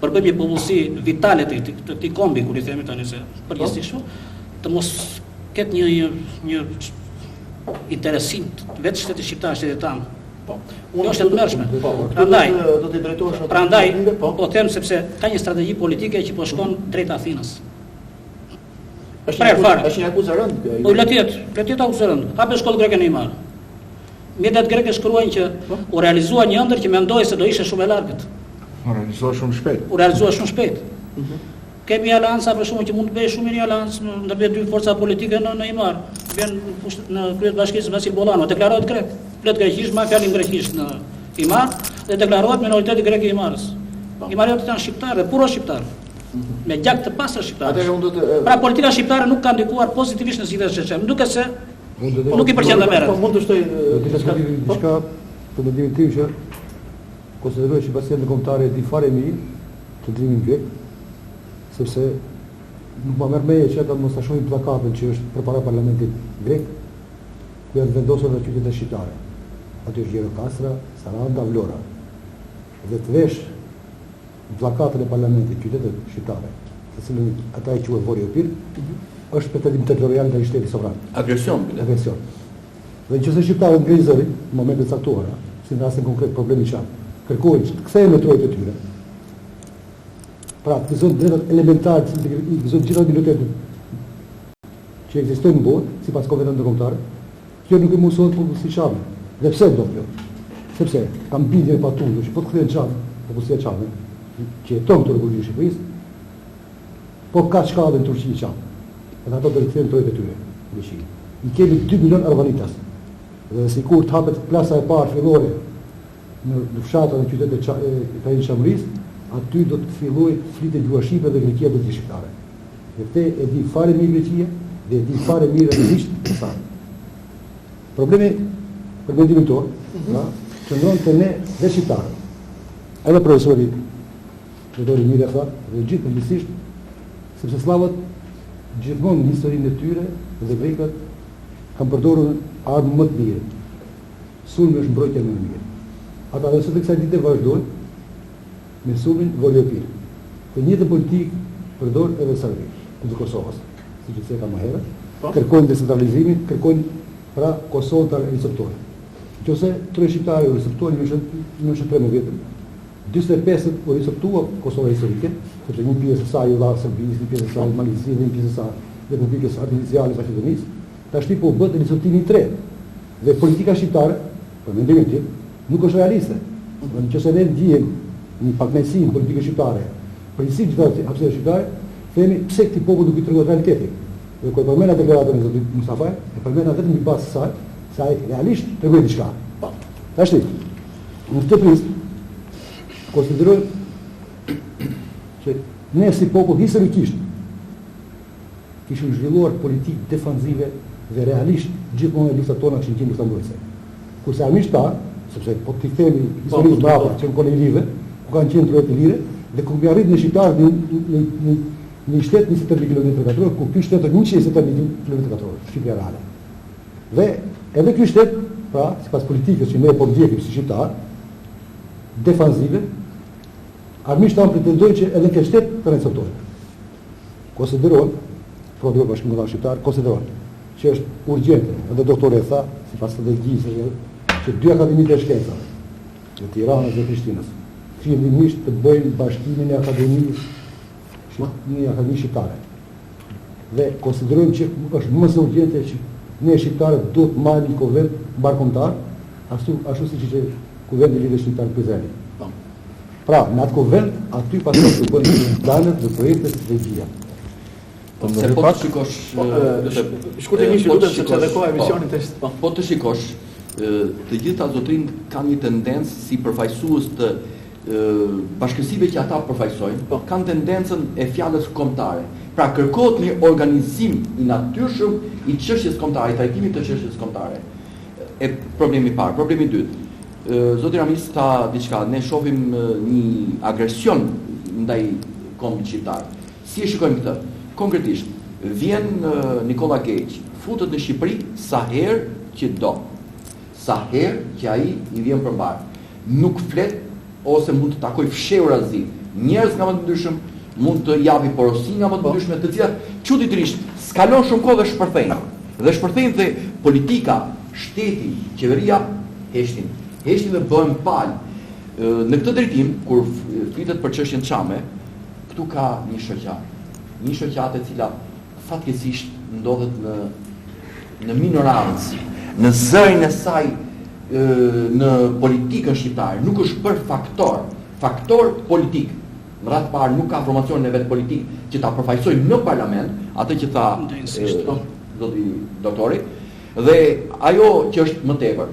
përbëjmë një popullsi vitale të këtij kombi, kur I themi tani se përgjithsisht, të mos ketë një interesim vetë shteti shqiptar, shteti tanë. Kjo është e tmerrshme. Prandaj po them sepse ka një strategji politike që po shkon drejt Athinës. Është një akuzë rënd. Po le të jetë akuzë rënd. Hapë shkollë greke në Imar. Mjetet greke shkruajnë që u realizua një ëndër që mendoi se do ishte shumë e largët. U realizua shumë shpejt. Kemi aleanca për shkakun që mund të bëjë shumë një aleancë ndërmjet dy forca politike në Imar. Vjen në krye të bashkisë Vasil Bollano, deklarohet grek. Plot greqisht, ma fjalën greqisht në Imar dhe deklarohet minoriteti grek I Imarës. Imariotët janë shqiptarë, puro shqiptarë. Me gjak të pastër shqiptarë. Pra politika shqiptare nuk ka ndikuar pozitivisht në zgjidhjen e çështjes. Duket se nuk I pëlqen të merret. Po mund të shtoj diçka për mendimin tim që konsideroj që pacientë kombëtare di fare mirë të ndrimin grek, sepse nuk më merr meje që ata mos ta shohin plakatën që është përpara parlamentit grek, ku janë vendosur në qytetet shqiptare. Aty është Gjirokastra, Saranda, Vlora. Dhe të vesh plakatën e parlamentit qytetet shqiptare, të cilën ata e quajnë Voriopir, është pretendim territorial ndaj shtetit sovran. Agresion. Dhe nëse shqiptarët ngrihen zërin në momentet e caktuara, si në rastin konkret problemi i Çam, kërkojnë të kthehen në trojtë e tyre. Pra, të zonë drejtat elementare, të zonë gjitha minoritetet që ekzistojnë në botë, sipas konventit ndërkombëtar, kjo nuk I mësohet popullsi Çame. Dhe pse do kjo? Sepse kam bindjen e patundur që po të kthehen Çam, popullsia e Çamit, që jeton këtu në Republikën e Shqipërisë, po ka shkallën në Turqi Çam. Edhe ato do të kthehen trojtë e tyre në Greqi. I kemi 2 milion arbanitas. Dhe sikur të hapet plasa e parë fillore në fshatat e qytetit të Çamërisë, aty do të fillojë flitë gjua shqipe dhe greqia do të jetë shqiptare. Dhe te e di fare mirë greqia dhe e di fare mirë realisht sa. Problemi për mendimin tonë, qëndron te ne dhe shqiptarët. Edhe profesori Teodori Mira tha, dhe gjithë përgjithsisht, sepse slavët gjithmonë në historinë e tyre dhe grekët kanë përdorur armë më të mirë. Sulmi është mbrojtja më e mirë. Ata dhe sot e kësaj dite vazhdojnë me sulmin Voriopir. Të njëjtën politikë përdor edhe Serbi, kundër Kosovës, siç e thënë më herët, kërkojnë decentralizimin, kërkojnë pra Kosovën ta riceptojnë. Nëse tre shqiptarë u riceptojnë në 13 vjet, 45 u riceptua Kosova historike, sepse një pjesë e saj u dha Serbisë, një pjesë e saj Malizisë, një pjesë e saj Republikës Armiziale së Makedonisë, tashti po bëhet riceptimi I tretë. Dhe politika shqiptare, për mendimin tim, nuk është realiste. Nëse ne ndiejmë një pakënaqësi në politikën shqiptare, përgjithësi gjithë hapësira shqiptare, themi pse këtij popull nuk I tregon realitetin. Dhe kur përmend deklaratën e zotit Mustafa, e përmend vetëm një pas saj, se ai realisht tregon diçka. Tashti, në këtë pjesë konsideroj që ne si popull historikisht kishim zhvilluar politikë defanzive dhe realisht gjithmonë listat tona kishin qenë luftambrojtëse. Kurse armisht ta, sepse po t'i themi historisë brava që në kohën e Ilive, ku kanë qenë trojtë lire, dhe ku arrit në shqiptarë një shtet 23 km2, ku ky shtet është 123 km2, Shqipëria reale. Dhe edhe ky shtet, pra, sipas politikës që ne po ndjekim si shqiptar, defanzive, armisht ta pretendojnë që edhe këtë shtet të receptojnë. Konsiderohen, prodhur Bashkimi Kombëtar Shqiptar, konsiderohen që është urgjente, edhe doktori e tha, sipas strategjisë, që 2 akademitë e shkencave, në Tiranës dhe Prishtinës, fillimisht të bëjnë bashkimin e akademisë, një akademi shqiptare. Dhe konsiderojmë që është më së urgjente që ne shqiptarët do të marrim një kuvend mbarkombëtar, ashtu siç ishte kuvendi I Lidhjes Shqiptare Prizreni. Pra, në atë kuvend, aty pastaj të bëhen planet dhe projekte strategjia. Se po të shikosh... Shkurtimisht lutem sepse dhe koha e emisionit është... Po të shikosh, të gjitha zotrinë kanë një tendencë si përfaqësues të bashkësive që ata përfaqësojnë, kanë tendencën e fjalës kombëtare. Pra kërkohet një organizim i natyrshëm i çështjes kombëtare, i trajtimit të çështjes kombëtare. E problemi i parë, problemi i dytë. Zoti Ramis tha diçka, ne shohim një agresion ndaj kombit shqiptar. Si e shikojmë këtë? Konkretisht, vjen Nikola Gage, futet në Shqipëri sa herë që do. Sa herë që ai i vjen përmbar. Nuk flet ose mund të takoj fshehur azi. Njerëz nga më të ndryshëm, mund të japi porosi nga më të ndryshme, të cilat çuditërisht skalon shumë kohë dhe shpërthejnë. Dhe shpërthejnë dhe politika, shteti, qeveria heshtin dhe bëhen palë. Në këtë drejtim, kur flitet për çështjen Çame, këtu ka një shoqatë. Një shoqatë e cila fatkeqësisht ndodhet në minorancë, në zërin e saj në politikën shqiptare, nuk është për faktor politik. Në radhë të parë nuk ka formacionin e vet politik që ta përfaqësojë në parlament, atë që tha zoti doktori, dhe ajo që është më tepër,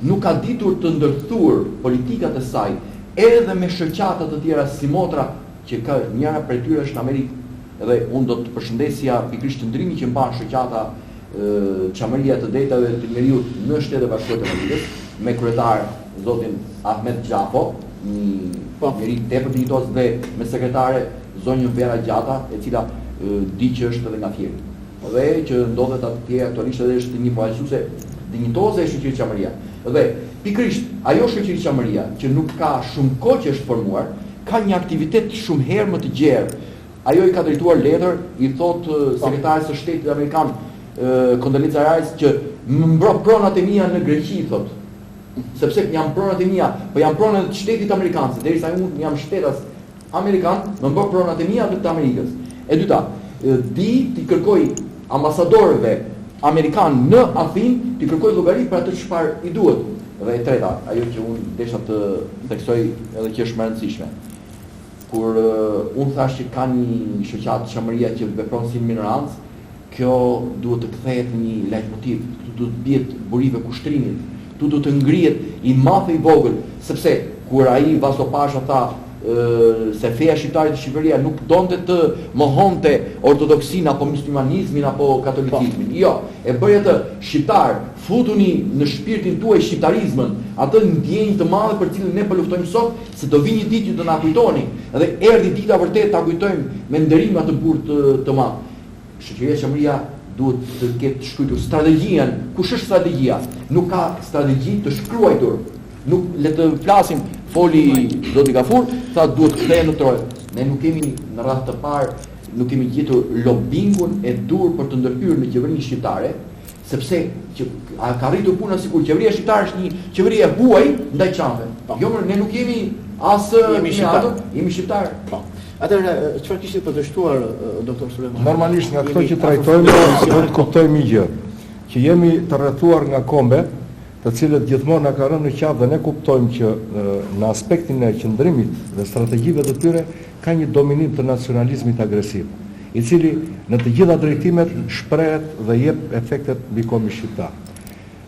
nuk ka ditur të ndërthur politikat e saj edhe me shoqata të tjera si motra, që ka njëra prej tyre është në Amerikë. Dhe unë do të përshëndesja pikërisht qëndrimin që mban shoqata Çameria të Drejtave të Njeriut në Shtetet e Bashkuara të Amerikës, me kryetar zotin Ahmet Xhapo, një njeri tepër dinjitos, dhe me sekretare zonjën Vera Gjata, e cila di që është edhe nga Fieri. Dhe që ndodhet atje aktualisht edhe është një përfaqësuese dinjitoze e shoqërisë Çameria. Dhe pikërisht ajo shoqëri Çameria që nuk ka shumë kohë që është formuar, ka një aktivitet shumë herë më të gjerë. Ajo i ka drejtuar letër, i thot sekretarit së shtetit amerikan Condoleezza Rice që më mbro pronat e mia në Greqi, thot. Sepse jam pronat e mia, po jam pronat e shtetit amerikan, derisa unë jam shtetas amerikan, më mbro pronat e mia të Amerikës. E dyta, ti kërkoj ambasadorëve amerikan në Athinë, ti kërkoj llogari për atë çfarë i duhet. Dhe e treta, ajo që unë desha të theksoj edhe që është më e rëndësishme. Kur unë thash që ka një shoqatë Çameria që vepron si minorancë, kjo duhet të kthehet në një leitmotiv, këtu duhet të bjet burive kushtrimit, këtu duhet të ngrihet i madh i vogël, sepse kur ai Vasopasha tha se feja shqiptare të Shqipëria nuk donte të mohonte ortodoksin apo muslimanizmin apo katolicizmin. Jo, e bëri atë shqiptar, futuni në shpirtin tuaj shqiptarizmën, atë ndjenjë të madhe për cilën ne po luftojmë sot, se do vi një ditë që do na kujtoni, dhe erdhi dita vërtet ta kujtojmë me nderim atë burr të madh. Shoqëria Çameria duhet të ketë shkruar strategjinë. Kush është strategjia? Nuk ka strategji të shkruar. Nuk le të flasim, foli zoti Gafur, tha duhet kthehen në trojë. Ne nuk kemi në radhë të parë, nuk kemi gjetur lobingun e dur për të ndërhyrë në qeverinë shqiptare, sepse që ka arritur puna sikur qeveria shqiptare është një qeveri e huaj ndaj Çamve. Jo, ne nuk jemi as jemi shqiptar. Po. Atëherë, çfarë kishit për të shtuar doktor Sulejman? Normalisht nga këto që trajtojmë, do të kuptojmë një gjë, që jemi të rrethuar nga kombe, të cilët gjithmonë na ka rënë në qafë, dhe ne kuptojmë që në aspektin e qëndrimit dhe strategjive të tyre ka një dominim të nacionalizmit agresiv, i cili në të gjitha drejtimet shprehet dhe jep efektet mbi kombin shqiptar.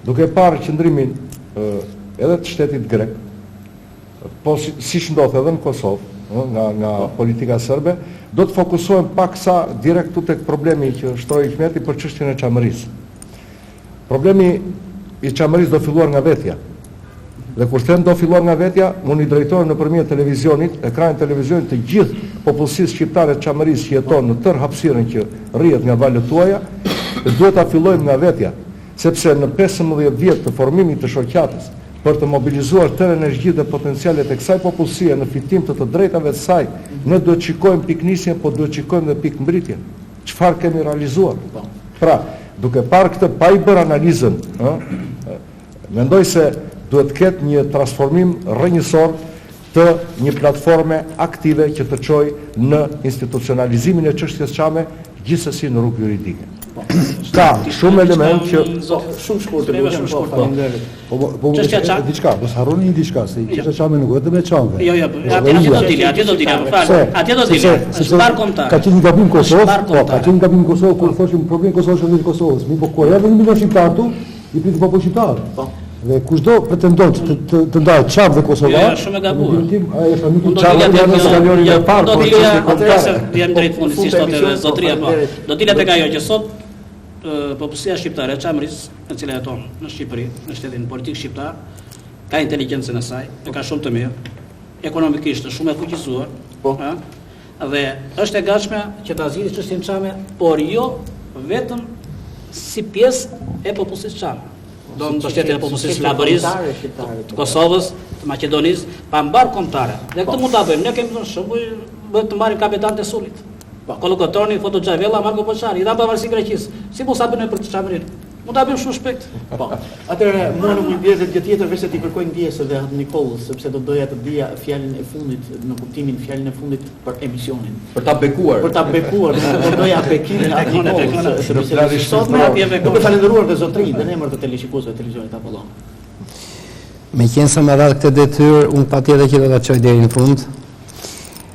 Duke parë qëndrimin edhe të shtetit grek, po siç ndodh edhe në Kosovë, nga politika serbe, do të fokusohem paksa direktu tek problemi që shtroi Hikmeti për çështjen e Çamerisë. Problemi i Çamerisë do filluar nga vetja. Dhe kur them do filluar nga vetja, unë i drejtohem nëpërmjet televizionit, ekranit televizionit të gjithë popullsisë shqiptare të Çamerisë që jeton në tërë hapësirën që rrihet nga valët tuaja, duhet ta fillojmë nga vetja, sepse në 15 vjet të formimit të shoqatës, për të mobilizuar tërë energjitë dhe potencialet e kësaj popullsie në fitim të drejtave të saj, ne duhet shikojmë piknisjen, po duhet shikojmë dhe pikmbritjen. Çfarë kemi realizuar? Pra, duke parë këtë pa i bërë analizën, mendoj se duhet ketë një transformim rrënjësor të një platforme aktive që të çojë në institucionalizimin e çështjes Çame, gjithsesi në rrugë juridike. Ka shumë element që Shumë shkurtë, faleminderit. diçka, mos harroni një diçka, se çështja çame nuk vetëm e çamve. Jo, atje do dilja, atje do dilja. Është bar kombëtar. Ka qenë një gabim Kosovë, ka qenë një gabim Kosovë kur thoshim problem Kosovë është në Kosovës, mi po ku ja vjen milion shqiptar tu, i pritet populli shqiptar. Dhe kushdo pretendon të ndajë çam dhe Kosova. Shumë e gabuar. Ai është nuk Do çam dilja dhe në skalionin e parë. Do dilja atëherë jam drejt fundit si thotë zotria po. Do dilja tek ajo që sot popullsia shqiptare e çamris, e cila jeton në Shqipëri, në shtetin politik shqiptar, ka inteligjencën e saj, e ka shumë të mirë, ekonomikisht është shumë e fuqizuar, dhe është e gatshme që ta zgjidhë çështjen çame, por jo vetëm si pjesë e popullsisë çame. Do në shtetin e popullsisë laborisë, të Kosovës, të Maqedonisë, pa mbar kombëtare. Dhe këtë mund ta bëjmë. Ne kemi thënë shembull të marrim kapitanët e Sulit. Kolokotoni, Foto Xhavella, Marko Poçari, i dha pavarësi Greqisë. Si mos sa bëjmë për të çamërin? Mund ta bëjmë shumë shpejt. Atëherë, mua nuk më vjen gjë tjetër veç se ti kërkoj ndjesë dhe atë Nikollës, sepse do doja të dija fjalën e fundit, në kuptimin fjalën e fundit për emisionin. Për ta bekuar. Për ta bekuar, do doja bekimin atë Nikollës. Sot më do të falenderuar të zotrinë në emër të televizionit të televizionit Apollon. Me qenë se më dha këtë detyrë, unë patjetër që do ta çoj deri në fund.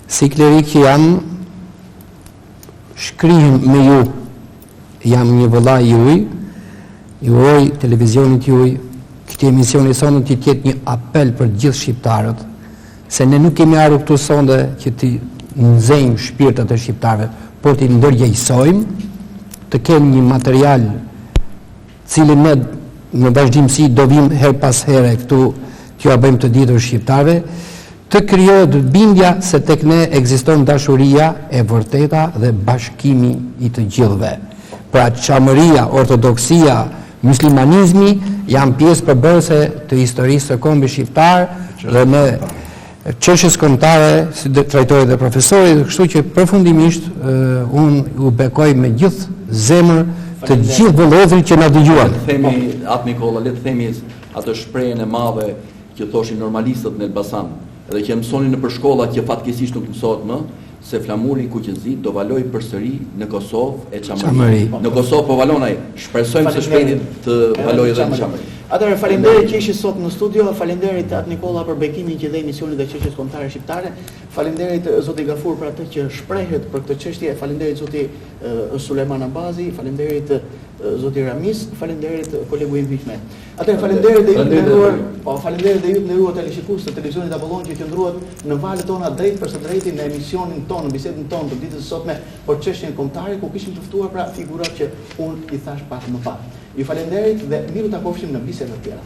Si klerik që jam, shkrihem me ju, jam një vëllai juaj, ju uroj televizionit juaj, këtij emisioni sonde të jetë një apel për gjithë shqiptarët, se ne nuk kemi ardhur këtu sonde që të nxejmë shpirtat e shqiptarëve, por të ndërgjegjësojmë, të kemi një material cilin ne në vazhdimsi do vim her pas here këtu t'ju ja bëjmë të ditur shqiptarëve, të krijohet bindja se tek ne ekziston dashuria e vërteta dhe bashkimi i të gjithëve. Pra çamëria, ortodoksia, muslimanizmi janë pjesë përbërëse të historisë së kombit shqiptar dhe me çështjes kombëtare, si trajtori dhe profesori, kështu që përfundimisht unë u bekoj me gjithë zemër të gjithë vëllezërit që na dëgjuan. Themi atë Nikolla, le të themi atë shprehjen e madhe që thoshin normalistët në Elbasan, edhe që mësonin në përshkolla që fatkeqësisht nuk mësohet më, se flamuri kuqëzit do valoj përsëri në Kosovë e çamëri. Në Kosovë po valon ai. Shpresojmë se shpejt të valojë edhe në çamëri. Atëherë faleminderit që ishi sot në studio, faleminderit atë Nikolla për bekimin që dhe emisionit dhe çështjes kombëtare shqiptare. Faleminderit zoti Gafur për atë që shprehet për këtë çështje, faleminderit zoti Sulejman Abazi, faleminderit zoti Ramis, faleminderit kolegu im Hikmet. Atëherë faleminderit dhe ju të nderuar, faleminderit dhe ju të nderuar televizionistë të televizionit Apollon që qëndruat në valët tona drejt për së drejti në emisionin tonë, në bisedën tonë të ditës së sotme për çështjen kombëtare, ku kishim të ftuar pra figurat që unë i thash pak më parë. Ju falenderit dhe miru ta takofshim në biseda të tjera.